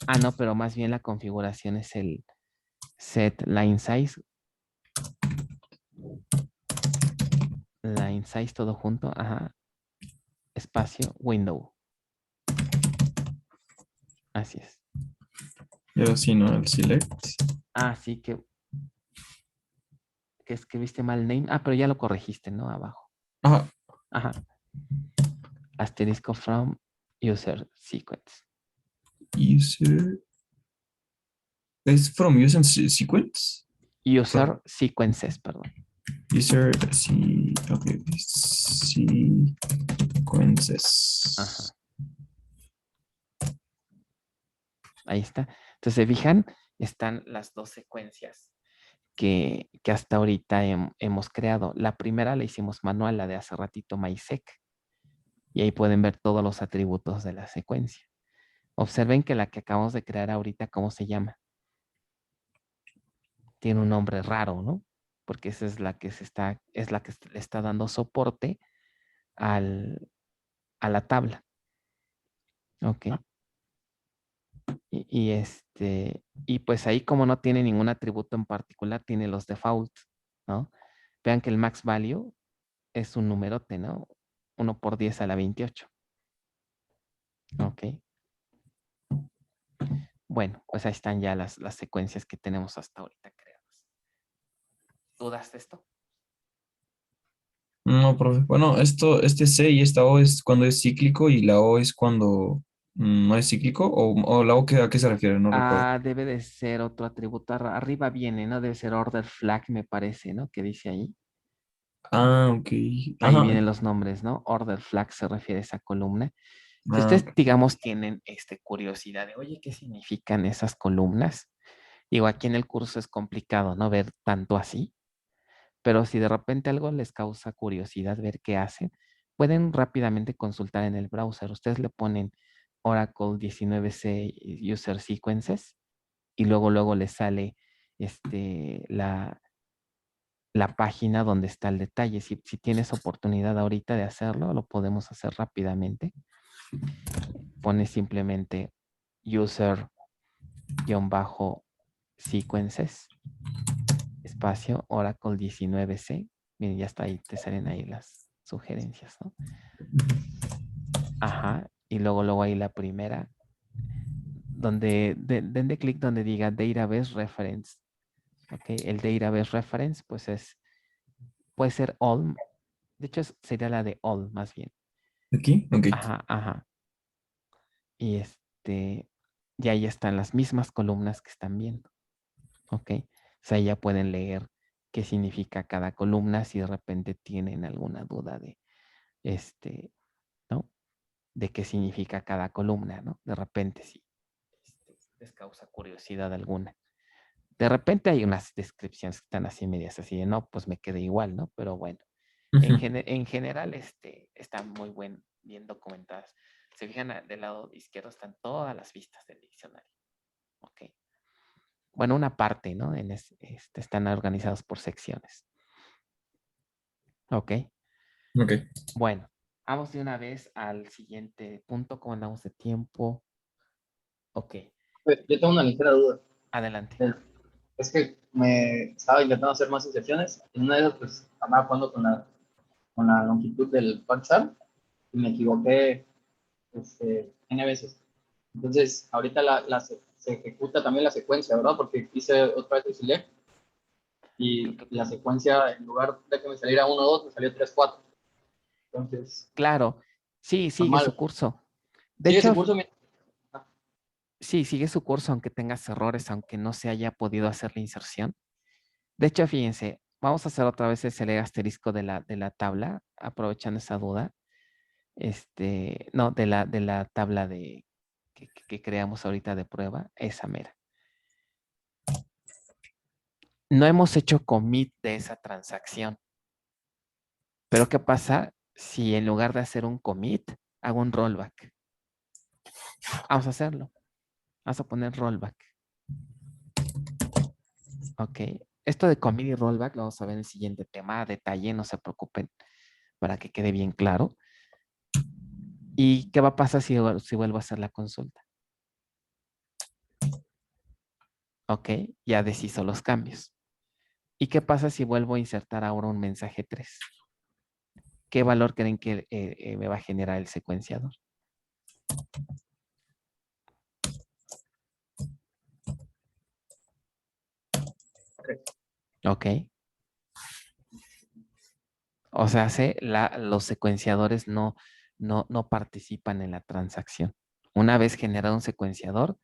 Ah, no, pero más bien la configuración es el set line size todo junto, ajá, espacio, window. Así es. Y ahora sí, ¿no? El select. Ah, sí, que escribiste mal name. Ah, pero ya lo corregiste, ¿no? Abajo. Ajá. Ajá. Asterisco from user sequence. User. ¿Es from user sequence? User sequences, perdón. User, sí, ok, sequences. Ajá. Ahí está. Entonces, se fijan, están las dos secuencias que hasta ahorita hemos creado. La primera la hicimos manual, la de hace ratito, MySec. Y ahí pueden ver todos los atributos de la secuencia. Observen que la que acabamos de crear ahorita, ¿cómo se llama? Tiene un nombre raro, ¿no? Porque esa es la que le está dando soporte a la tabla. Ok. Y pues ahí como no tiene ningún atributo en particular, tiene los default, ¿no? Vean que el max value es un numerote, ¿no? 1 por 10 a la 28. Ok. Bueno, pues ahí están ya las secuencias que tenemos hasta ahorita creadas. ¿Dudas de esto? No, profe. Bueno, este C y esta O es cuando es cíclico y la O es cuando no es cíclico. ¿O la O a qué se refiere? No recuerdo. Ah, debe de ser otro atributo. Arriba viene, ¿no? Debe ser order flag, me parece, ¿no? Que dice ahí. Ah, ok. Ahí Ajá. vienen los nombres, ¿no? Order flag se refiere a esa columna. Si Ah, ustedes, ok. digamos, tienen curiosidad de, oye, ¿qué significan esas columnas? Digo, aquí en el curso es complicado, ¿no? Ver tanto así, pero si de repente algo les causa curiosidad ver qué hacen, pueden rápidamente consultar en el browser. Ustedes le ponen Oracle 19C User Sequences y luego les sale la página donde está el detalle. Si tienes oportunidad ahorita de hacerlo, lo podemos hacer rápidamente. Pones simplemente user-sequences, espacio, Oracle 19C. Miren, ya está ahí, te salen ahí las sugerencias, ¿no? Ajá, y luego ahí la primera, donde denle clic donde diga Database Reference. Ok, el Database Reference, pues puede ser all. De hecho, sería la de all, más bien. ¿Aquí? Ok. Ajá, ajá. Y y ahí están las mismas columnas que están viendo. Ok. O sea, ya pueden leer qué significa cada columna si de repente tienen alguna duda de ¿no? De qué significa cada columna, ¿no? De repente si les causa curiosidad alguna. De repente hay unas descripciones que están así medias así de no, pues me quedé igual, ¿no? Pero bueno, en general están muy bien documentadas. Se fijan del lado izquierdo están todas las vistas del diccionario. Ok. Bueno, una parte, ¿no? Están organizados por secciones. Ok. Ok. Bueno, vamos de una vez al siguiente punto. ¿Cómo andamos de tiempo? Ok, Pues, yo tengo una ligera duda. adelante. Es que me estaba intentando hacer más inserciones. En una de esas, pues, andaba jugando con la longitud del WhatsApp y me equivoqué N veces. Entonces, ahorita se ejecuta también la secuencia, ¿verdad? Porque hice otra vez el select y la secuencia, en lugar de que me saliera 1, 2, me salió 3, 4. Entonces, Claro, sí, sigue su normal. curso. De Sigue ese hecho, curso. sí, sigue su curso, aunque tengas errores, aunque no se haya podido hacer la inserción. De hecho, fíjense, vamos a hacer otra vez el select asterisco de la tabla, aprovechando esa duda. No, de la tabla que creamos ahorita de prueba, esa mera. No hemos hecho commit de esa transacción. Pero ¿qué pasa si en lugar de hacer un commit, hago un rollback? Vamos a hacerlo. Vamos a poner rollback. Ok. Esto de commit y rollback lo vamos a ver en el siguiente tema a detalle, no se preocupen, para que quede bien claro. ¿Y qué va a pasar si vuelvo a hacer la consulta? Ok, ya deshizo los cambios. ¿Y qué pasa si vuelvo a insertar ahora un mensaje 3? ¿Qué valor creen que me va a generar el secuenciador? Ok. O sea, los secuenciadores no participan en la transacción. Una vez generado un secuenciador,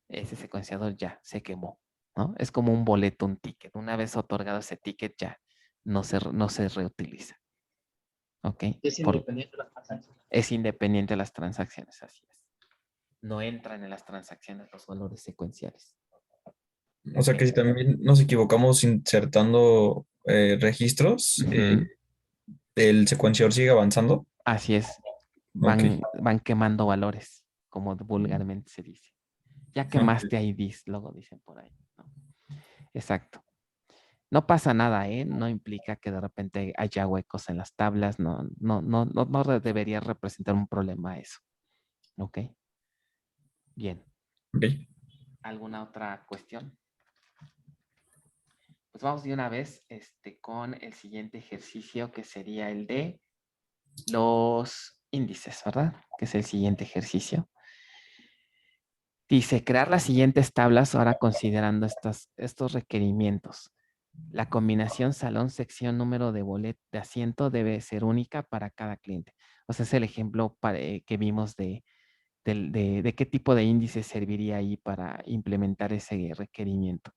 ese secuenciador ya se quemó, ¿no? Es como un boleto, un ticket. Una vez otorgado ese ticket, ya no se reutiliza. ¿Ok? Es independiente de las transacciones. Es independiente de las transacciones, así es. No entran en las transacciones los valores secuenciales. O sea que si también nos equivocamos insertando registros, el secuenciador sigue avanzando. Así es. Ok. Van quemando valores, como vulgarmente se dice. Ya quemaste IDs, luego dicen por ahí, ¿no? Exacto. No pasa nada, ¿eh? No implica que de repente haya huecos en las tablas, no debería representar un problema eso. ¿Ok? Bien. Ok. ¿Alguna otra cuestión? Pues vamos de una vez con el siguiente ejercicio que sería el de los índices, ¿verdad? Que es el siguiente ejercicio. Dice, crear las siguientes tablas ahora considerando estos requerimientos. La combinación salón, sección, número de boleto de asiento debe ser única para cada cliente. O sea, es el ejemplo que vimos de qué tipo de índice serviría ahí para implementar ese requerimiento.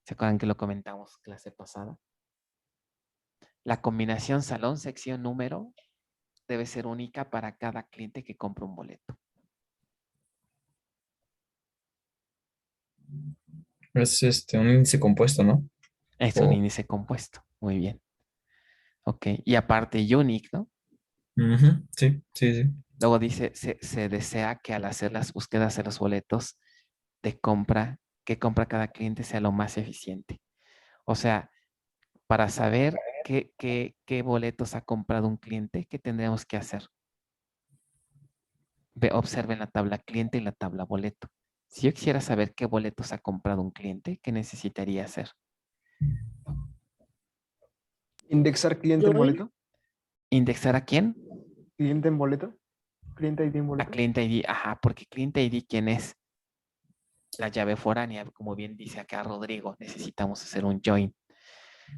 ¿Se acuerdan que lo comentamos clase pasada? La combinación salón, sección, número debe ser única para cada cliente que compra un boleto. Es un índice compuesto, ¿no? Es un índice compuesto. Muy bien. Ok. Y aparte, unique, ¿no? Sí, sí, sí. Luego dice, se desea que al hacer las búsquedas de los boletos de compra, que compra cada cliente sea lo más eficiente. O sea, para saber qué boletos ha comprado un cliente, ¿qué tendríamos que hacer? Observen la tabla cliente y la tabla boleto. Si yo quisiera saber qué boletos ha comprado un cliente, ¿qué necesitaría hacer? Indexar cliente en boleto. ¿Indexar a quién? Cliente en boleto. Cliente ID en A boleto. cliente ID. Ajá, porque cliente ID, ¿quién es? La llave foránea, como bien dice acá Rodrigo, necesitamos hacer un join.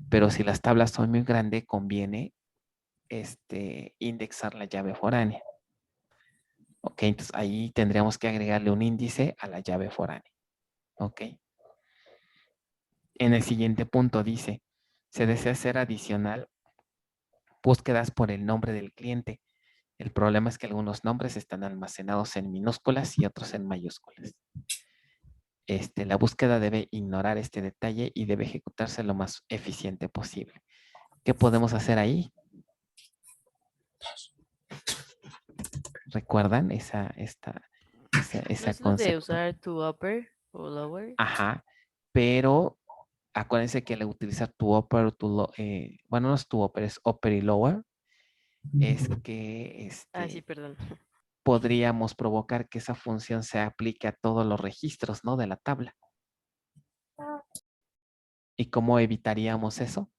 Pero si las tablas son muy grandes, conviene indexar la llave foránea. Ok, entonces ahí tendríamos que agregarle un índice a la llave foránea. Ok. En el siguiente punto dice, se desea hacer adicional búsquedas por el nombre del cliente. El problema es que algunos nombres están almacenados en minúsculas y otros en mayúsculas. la búsqueda debe ignorar este detalle y debe ejecutarse lo más eficiente posible. ¿Qué podemos hacer ahí? ¿Recuerdan esa ¿No es lo de concepto? usar to upper o lower? Ajá, pero acuérdense que al utilizar tu upper, bueno, no es tu upper, es upper y lower, es que Ah, sí, perdón. podríamos provocar que esa función se aplique a todos los registros, ¿no? De la tabla. ¿Y cómo evitaríamos eso?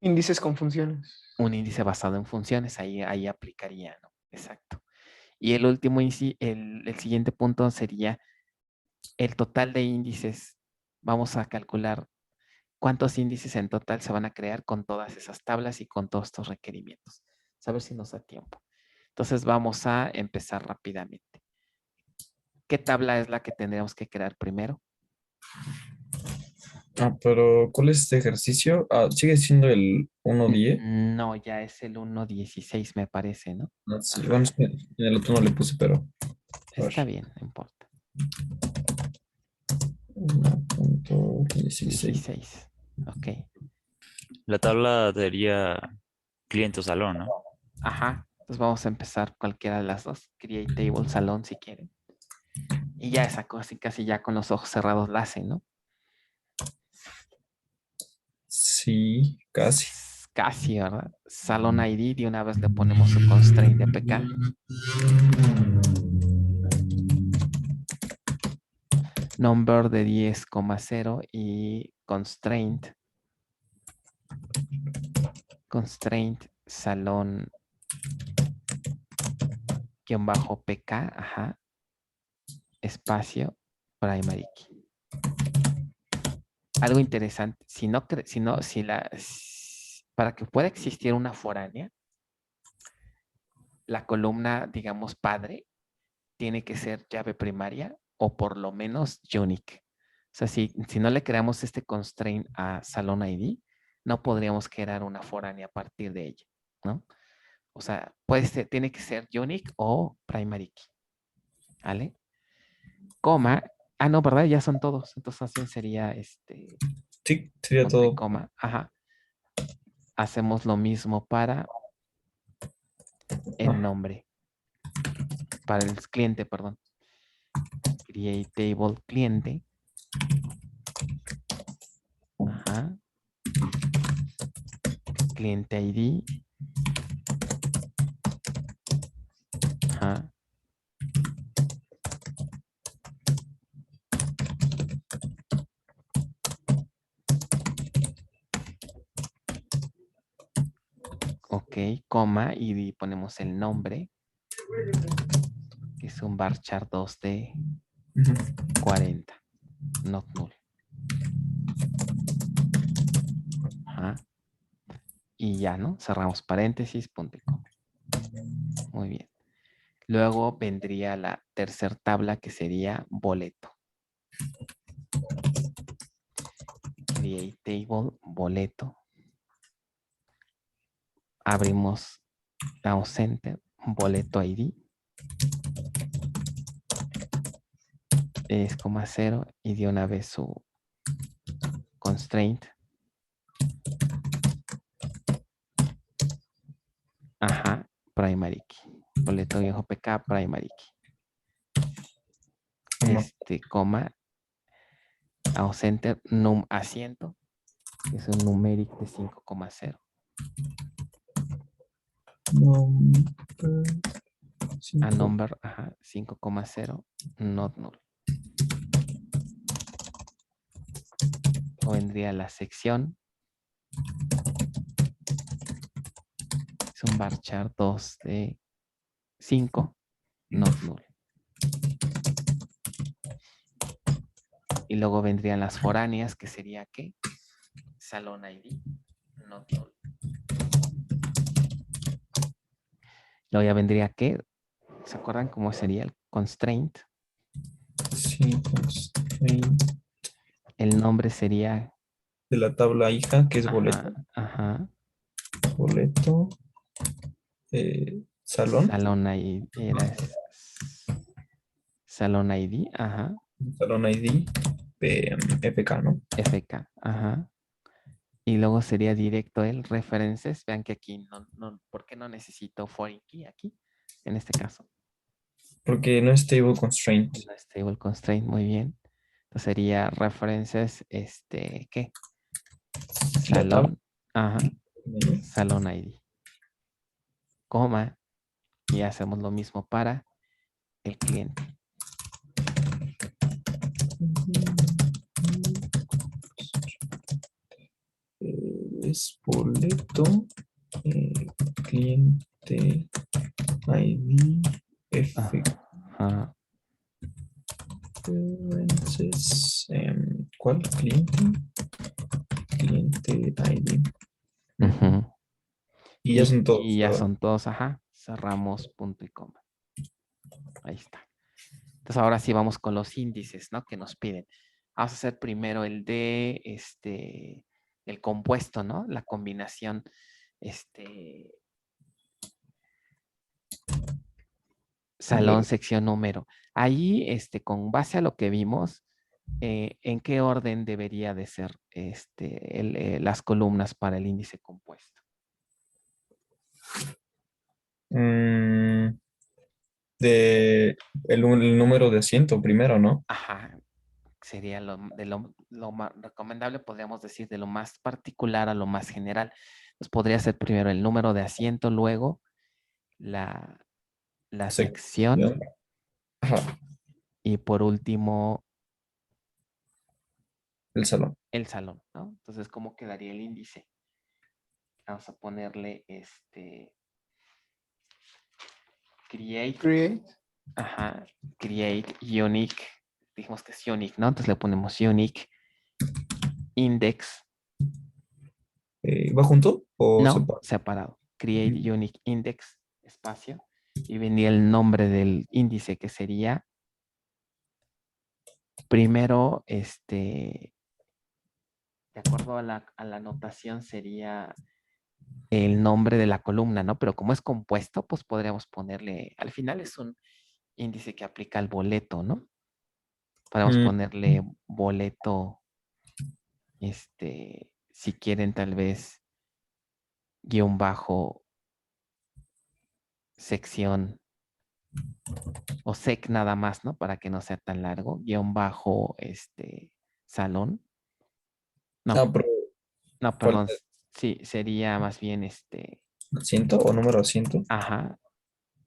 Índices con funciones. Un índice basado en funciones, ahí aplicaría, ¿no? Exacto. Y el último, el siguiente punto sería el total de índices. Vamos a calcular cuántos índices en total se van a crear con todas esas tablas y con todos estos requerimientos. A ver si nos da tiempo. Entonces vamos a empezar rápidamente. ¿Qué tabla es la que tendríamos que crear primero? Pero ¿cuál es este ejercicio? Sigue siendo el 1.10. No, ya es el 1.16 me parece, ¿no? Sí, bueno, es que en el otro no le puse, pero a ver. Está bien, no importa. 1.16. 16. Ok. La tabla sería cliente o salón, ¿no? Ajá. Entonces vamos a empezar cualquiera de las dos. Create table, salón, si quieren. Y ya esa cosa casi ya con los ojos cerrados la hacen, ¿no? Sí, casi. Casi, ¿verdad? Salón ID, de una vez le ponemos su constraint de PK. Number de 10,0 y constraint salón guión bajo PK, ajá, espacio primary key. Algo interesante, para que pueda existir una foránea, la columna, digamos, padre, tiene que ser llave primaria o por lo menos unique. O sea, si no le creamos este constraint a salón ID, no podríamos crear una foránea a partir de ella, ¿no? O sea, tiene que ser unique o primary key, ¿vale? Coma, no, ¿verdad? Ya son todos, entonces así sería Sí, sería punto y todo. coma, ajá. Hacemos lo mismo para el nombre, para el cliente, perdón. Create table cliente. Ajá. Cliente ID. Ajá. Ok, coma y ponemos el nombre, que es un varchar 2D 40, not null. Ajá. Y ya, ¿no? Cerramos paréntesis, punto y coma. Muy bien. Luego vendría la tercera tabla que sería boleto. Create table, boleto. Abrimos, damos enter, boleto ID. Es 0 y de una vez su constraint. Ajá, primary key. Boleto viejo PK, primary key. Coma, damos enter, num asiento, que es un numeric de 5,0. A number, ajá, 5,0, not null. O vendría la sección. Es un varchar 2 de 5, not null. Y luego vendrían las foráneas, que sería ¿qué? Salón ID, not null. Luego ya vendría ¿qué? ¿Se acuerdan cómo sería el constraint? Sí, constraint. El nombre sería... De la tabla hija, que es boleto. Ajá. Boleto. Salón. Salón ID era Salón ID, ajá. Salón ID, FK, ¿no? FK, ajá. Y luego sería directo el references. Vean que aquí ¿por qué no necesito foreign key aquí? En este caso. Porque no es table constraint. No es table constraint, muy bien. Entonces sería references, ¿qué? La tabla. Salón, ajá, salón ID. Coma. Y hacemos lo mismo para el cliente. Es boleto, cliente, ID, F. Ajá. References, ¿cuál? Cliente ID. Ujú. Y ya son todos, Y ya ¿verdad? son todos, ajá. Cerramos punto y coma. Ahí está. Entonces ahora sí vamos con los índices, ¿no? Que nos piden. Vamos a hacer primero el de el compuesto, ¿no? La combinación, salón, sección, número. Ahí, con base a lo que vimos, ¿en qué orden debería de ser las columnas para el índice compuesto? Mm, el número de asiento primero, ¿no? Ajá, sería lo más recomendable, podríamos decir, de lo más particular a lo más general. Entonces podría ser primero el número de asiento, luego la sección Ajá, y por último el salón. el salón, ¿no? Entonces, ¿cómo quedaría el índice? Vamos a ponerle create, ajá, create unique, dijimos que es unique, ¿no? Entonces le ponemos unique index, ¿Va junto o no, separado? separado, create unique index, espacio, y vendría el nombre del índice que sería primero, de acuerdo a la notación sería el nombre de la columna, ¿no? Pero como es compuesto, pues podríamos ponerle, al final es un índice que aplica al boleto, ¿no? Podemos Mm, ponerle boleto, si quieren tal vez guión bajo sección o sec nada más, ¿no? Para que no sea tan largo, guión bajo salón. No, pero no, ¿cuál perdón, es? sí, sería más bien ¿Asiento o número de asiento? ajá,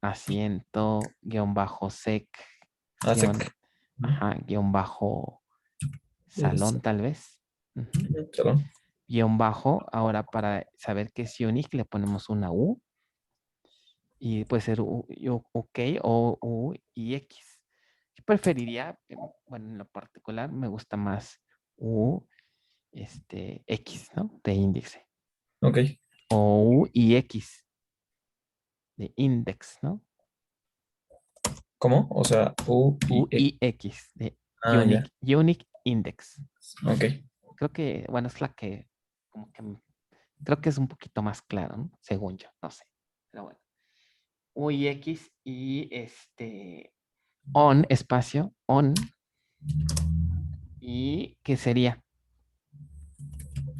asiento, guión bajo sec, Ah, guión, sec. ajá, guión bajo salón tal vez. Ujú. Salón. Guión bajo, ahora para saber qué es unique le ponemos una U y puede ser OK o U y X. Yo preferiría, bueno, en lo particular me gusta más U, X, ¿no? De índice. Ok. O U y X de index, ¿no? ¿Cómo? O sea, U U y E. y X de Ah, ya. unique index. Ok. Creo que, bueno, es la que, como que, creo que es un poquito más claro, ¿no? Según yo, no sé. Pero bueno. U y X y on, espacio, on. ¿Y qué sería?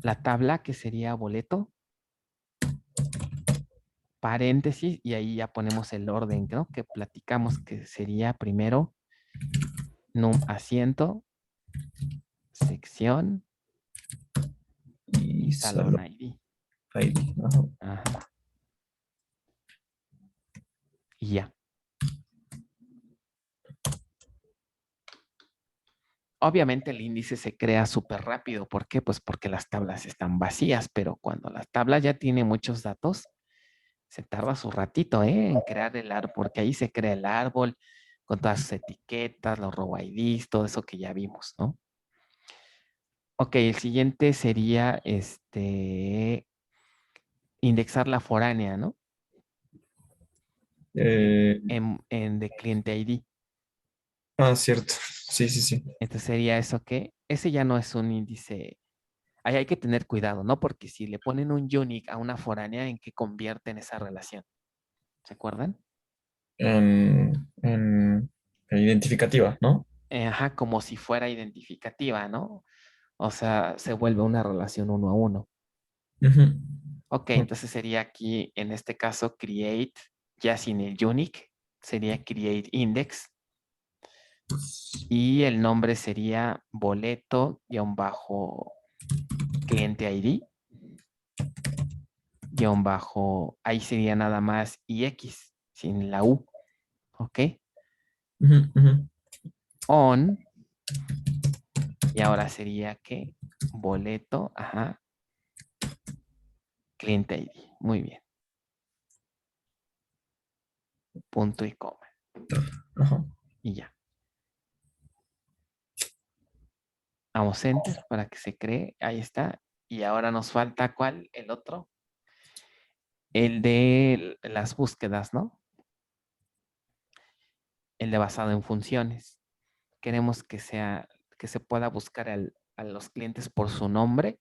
La tabla que sería boleto, paréntesis, y ahí ya ponemos el orden, ¿no? Que platicamos que sería primero asiento, sección y Y salón salón ID. ID. Ajá. Ajá. Y ya. Obviamente el índice se crea súper rápido. ¿Por qué? Pues porque las tablas están vacías, pero cuando la tabla ya tiene muchos datos, se tarda su ratito, en crear el árbol, porque ahí se crea el árbol con todas sus etiquetas, los row IDs, todo eso que ya vimos, ¿no? Ok, el siguiente sería indexar la foránea, ¿no? Eh, En de cliente ID. Cierto. Sí, sí, sí. Entonces sería eso que, ese ya no es un índice. Ahí hay que tener cuidado, ¿no? Porque si le ponen un unique a una foránea, ¿en qué convierten esa relación? ¿Se acuerdan? En Identificativa, ¿no? Ajá, como si fuera identificativa, ¿no? O sea, se vuelve una relación uno a uno. Ujú. Ok, entonces sería aquí, en este caso, create, ya sin el unique, sería create index. Y el nombre sería boleto-cliente ID. Ahí sería nada más IX, sin la U. Ok. Ujú, ujú. On. Y ahora sería que boleto, ajá, cliente ID. Muy bien. Punto y coma. Ajá. Y ya. Damos enter para que se cree. Ahí está. Y ahora nos falta ¿cuál? El otro. El de las búsquedas, ¿no? El de basado en funciones. Queremos que se pueda buscar a los clientes por su nombre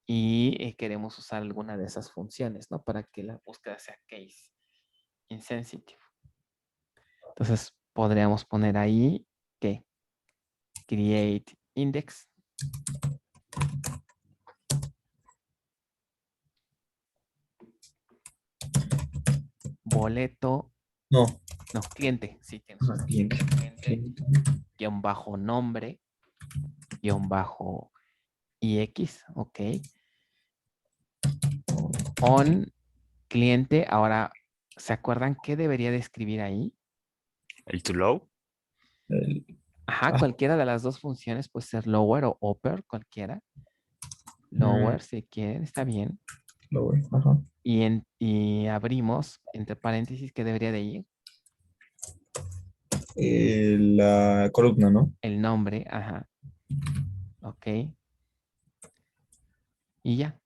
y queremos usar alguna de esas funciones, ¿no? Para que la búsqueda sea case insensitive. Entonces podríamos poner ahí que create index boleto, No. no, cliente, sí, tienes Ajá, razón. cliente. Cliente, guión bajo nombre, guión bajo IX, ok. On cliente, ahora, ¿se acuerdan qué debería de escribir ahí? El to low. El- Ajá, ah, cualquiera de las dos funciones puede ser lower o upper, cualquiera. mm, Lower, si quieren, está bien. lower, ajá. Y abrimos, entre paréntesis, ¿qué debería de ir? La columna, ¿no? El nombre, ajá. Ok. Y ya.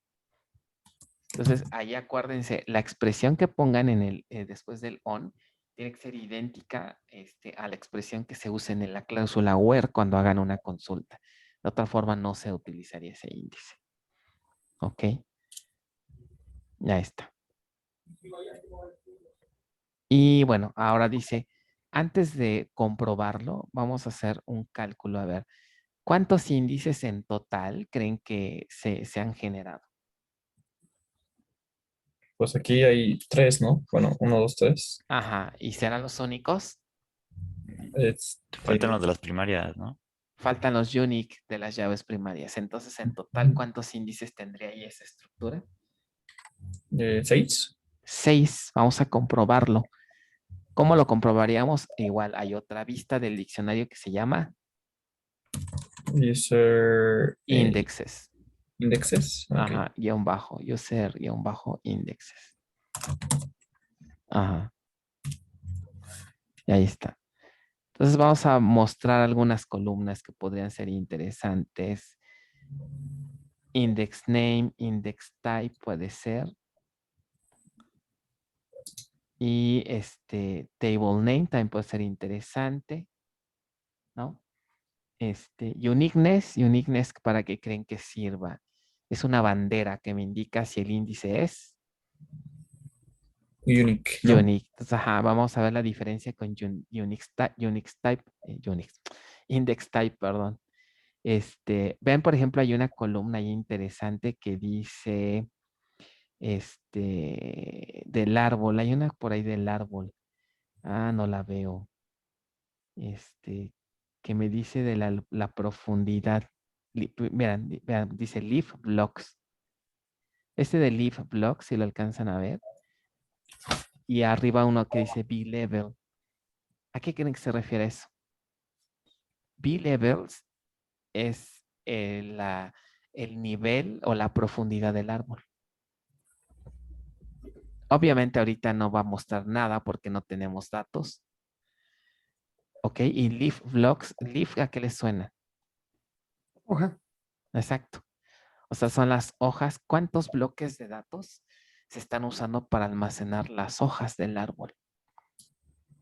Entonces, ahí acuérdense, la expresión que pongan después del on tiene que ser idéntica a la expresión que se usa en la cláusula where cuando hagan una consulta. De otra forma, no se utilizaría ese índice. Ok. Ya está. Y bueno, ahora dice, antes de comprobarlo, vamos a hacer un cálculo. A ver, ¿cuántos índices en total creen que se han generado? Pues aquí hay 3, ¿no? Bueno, 1, 2, 3. Ajá, ¿y serán los únicos? Faltan Este, los de las primarias, ¿no? Faltan los unique de las llaves primarias. Entonces, en total, ¿cuántos índices tendría ahí esa estructura? 6. 6. Vamos a comprobarlo. ¿Cómo lo comprobaríamos? Igual hay otra vista del diccionario que se llama User indexes. indexes. Ok. Ajá, guión bajo, user, guión bajo, indexes. Ajá. Y ahí está. Entonces vamos a mostrar algunas columnas que podrían ser interesantes. Index name, index type puede ser. Y table name también puede ser interesante, ¿no? Uniqueness, ¿para qué creen que sirva? Es una bandera que me indica si el índice es Unique, ¿no? unique. Entonces, ajá, vamos a ver la diferencia con index type, perdón. Vean, por ejemplo, hay una columna ahí interesante que dice, del árbol. Hay una por ahí del árbol. Ah, no la veo. Que me dice de la profundidad. Vean, dice leaf blocks. De leaf blocks, si lo alcanzan a ver. Y arriba uno que dice B-level. ¿A qué creen que se refiere eso? B-levels es el nivel o la profundidad del árbol. Obviamente ahorita no va a mostrar nada porque no tenemos datos. ¿Ok? Y leaf blocks, leaf, ¿a qué les suena? Hoja. Exacto. O sea, son las hojas. ¿Cuántos bloques de datos se están usando para almacenar las hojas del árbol?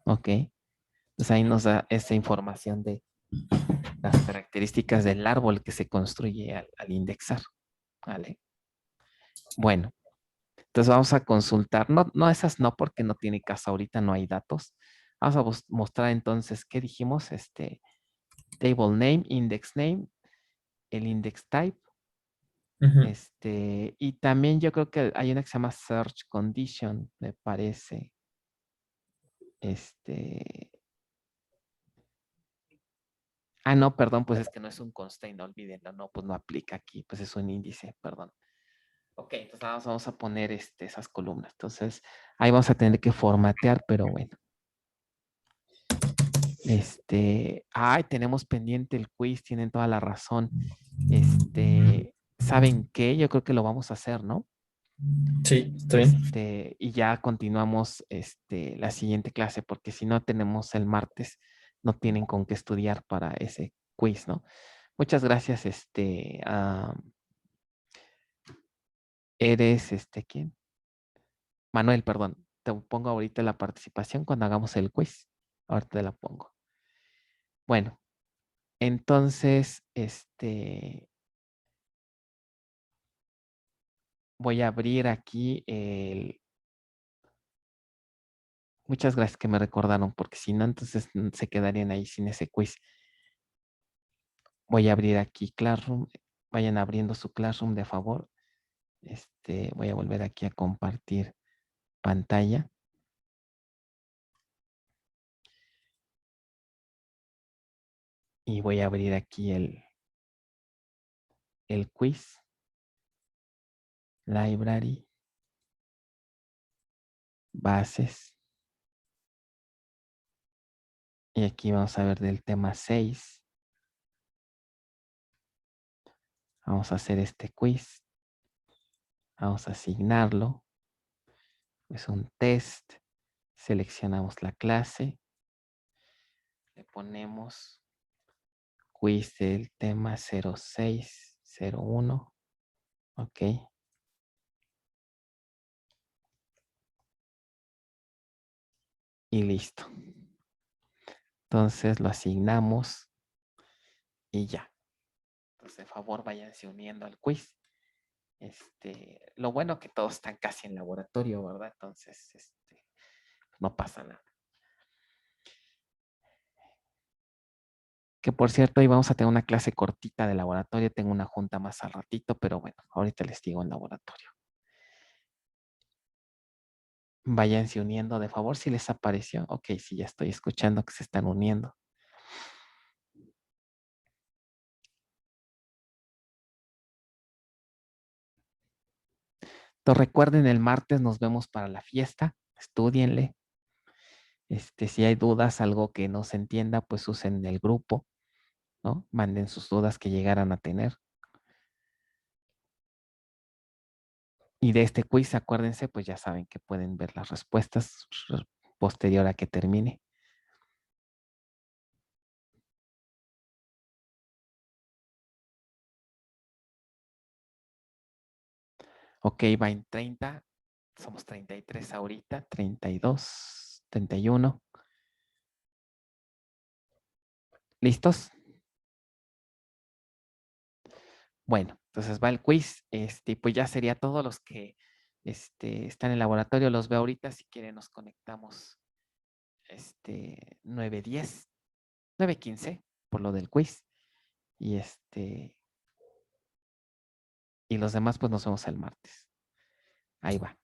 ¿Ok? Pues ahí nos da esa información de las características del árbol que se construye al indexar. ¿Vale? Bueno, entonces vamos a consultar. No, no, esas no, porque no tiene caso ahorita, no hay datos. Vamos a mostrar entonces, ¿qué dijimos? Table name, index name, el index type. Ujú. Y también yo creo que hay una que se llama search condition, me parece. No, perdón, pues es que no es un constraint, no olvídenlo, no, pues no aplica aquí, pues es un índice, perdón. Ok, entonces vamos a poner esas columnas. Entonces, ahí vamos a tener que formatear, pero bueno. Tenemos pendiente el quiz, tienen toda la razón. ¿Saben qué? Yo creo que lo vamos a hacer, ¿no? Sí, está bien. Y ya continuamos la siguiente clase, porque si no tenemos el martes, no tienen con qué estudiar para ese quiz, ¿no? Muchas gracias, eres, ¿quién? Manuel, perdón. Te pongo ahorita la participación cuando hagamos el quiz. Ahorita te la pongo. Bueno, entonces, voy a abrir aquí el... Muchas gracias que me recordaron, porque si no, entonces se quedarían ahí sin ese quiz. Voy a abrir aquí Classroom. Vayan abriendo su Classroom de favor. Voy a volver aquí a compartir pantalla. Y voy a abrir aquí el quiz. Library. Bases. Y aquí vamos a ver del tema 6. Vamos a hacer este quiz. Vamos a asignarlo. Es un test. Seleccionamos la clase. Le ponemos quiz del tema 0601. Ok. Y listo. Entonces lo asignamos y ya. Entonces, de favor, váyanse uniendo al quiz. Lo bueno que todos están casi en laboratorio, ¿verdad? Entonces, no pasa nada. Que por cierto, hoy vamos a tener una clase cortita de laboratorio. Tengo una junta más al ratito, pero bueno, ahorita les digo en laboratorio. Váyanse uniendo, de favor, si les apareció. Ok, sí, ya estoy escuchando que se están uniendo. Entonces, recuerden, el martes nos vemos para la fiesta. Estúdienle. Si hay dudas, algo que no se entienda, pues usen el grupo, ¿no? Manden sus dudas que llegaran a tener. Y de este quiz, acuérdense, pues ya saben que pueden ver las respuestas posterior a que termine. Ok, va en 30. Somos 33 ahorita, 32, 31. ¿Listos? Bueno, entonces va el quiz. Pues ya sería todos los que están en el laboratorio. Los veo ahorita. Si quieren, nos conectamos 9:10, 9:15 por lo del quiz. Y los demás, pues nos vemos el martes. Ahí va.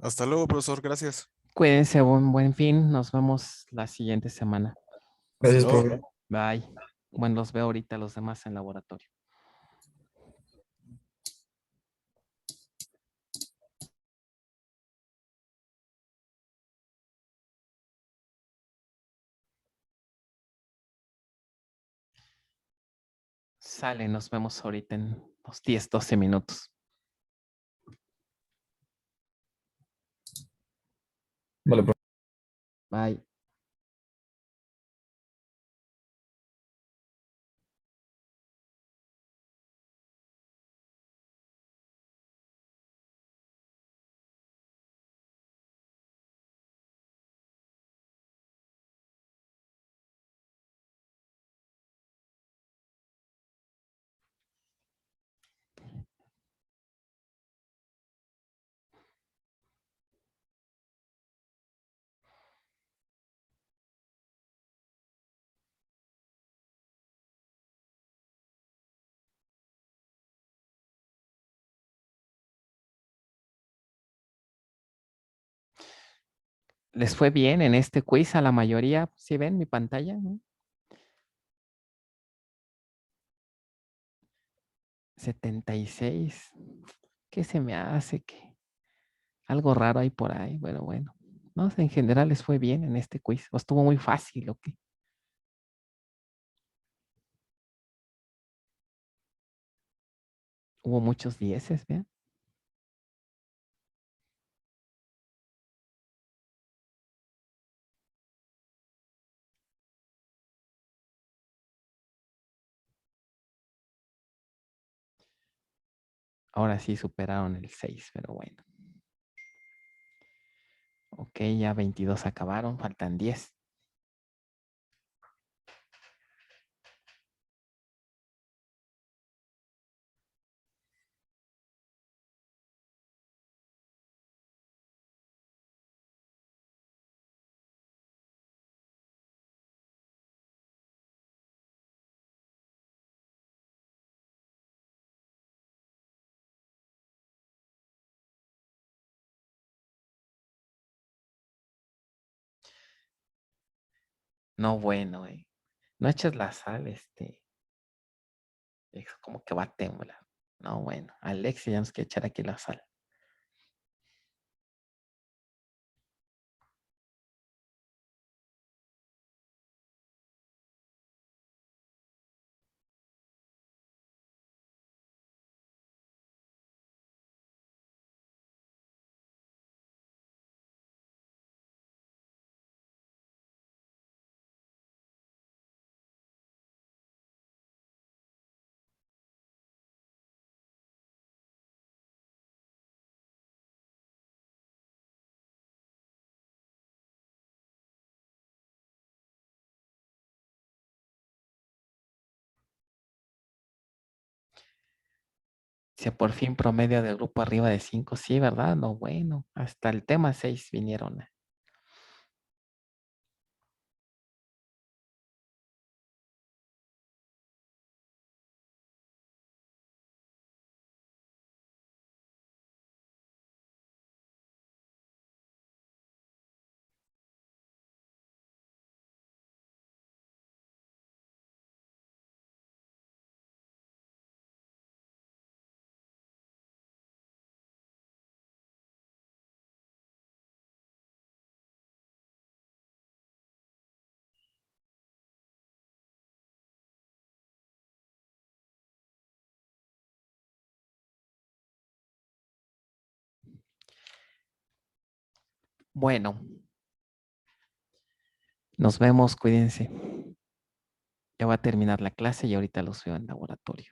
Hasta luego, profesor. Gracias. Cuídense, buen fin. Nos vemos la siguiente semana. Hasta Gracias, luego. profe. Bye. Bueno, los veo ahorita los demás en laboratorio. Sale, nos vemos ahorita en los 10, 12 minutos. Vale, profe. Bye. Les fue bien en este quiz a la mayoría. ¿Sí ven mi pantalla? ¿No? 76. ¿Qué se me hace? Que algo raro hay por ahí. Bueno. No sé, en general les fue bien en este quiz. ¿O estuvo muy fácil o qué? Hubo muchos dieces, ¿vean? Ahora sí superaron el 6, pero bueno. Ok, ya 22 acabaron, faltan 10. No, bueno, no eches la sal, es como que va a temblar. No, bueno, Alexia ya nos quiere echar aquí la sal. Si por fin promedio del grupo arriba de 5, sí, ¿verdad? No, bueno, hasta el tema 6 vinieron. Bueno, nos vemos, cuídense. Ya va a terminar la clase y ahorita los veo en laboratorio.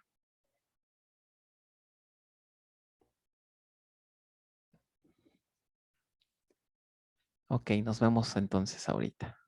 Ok, nos vemos entonces ahorita.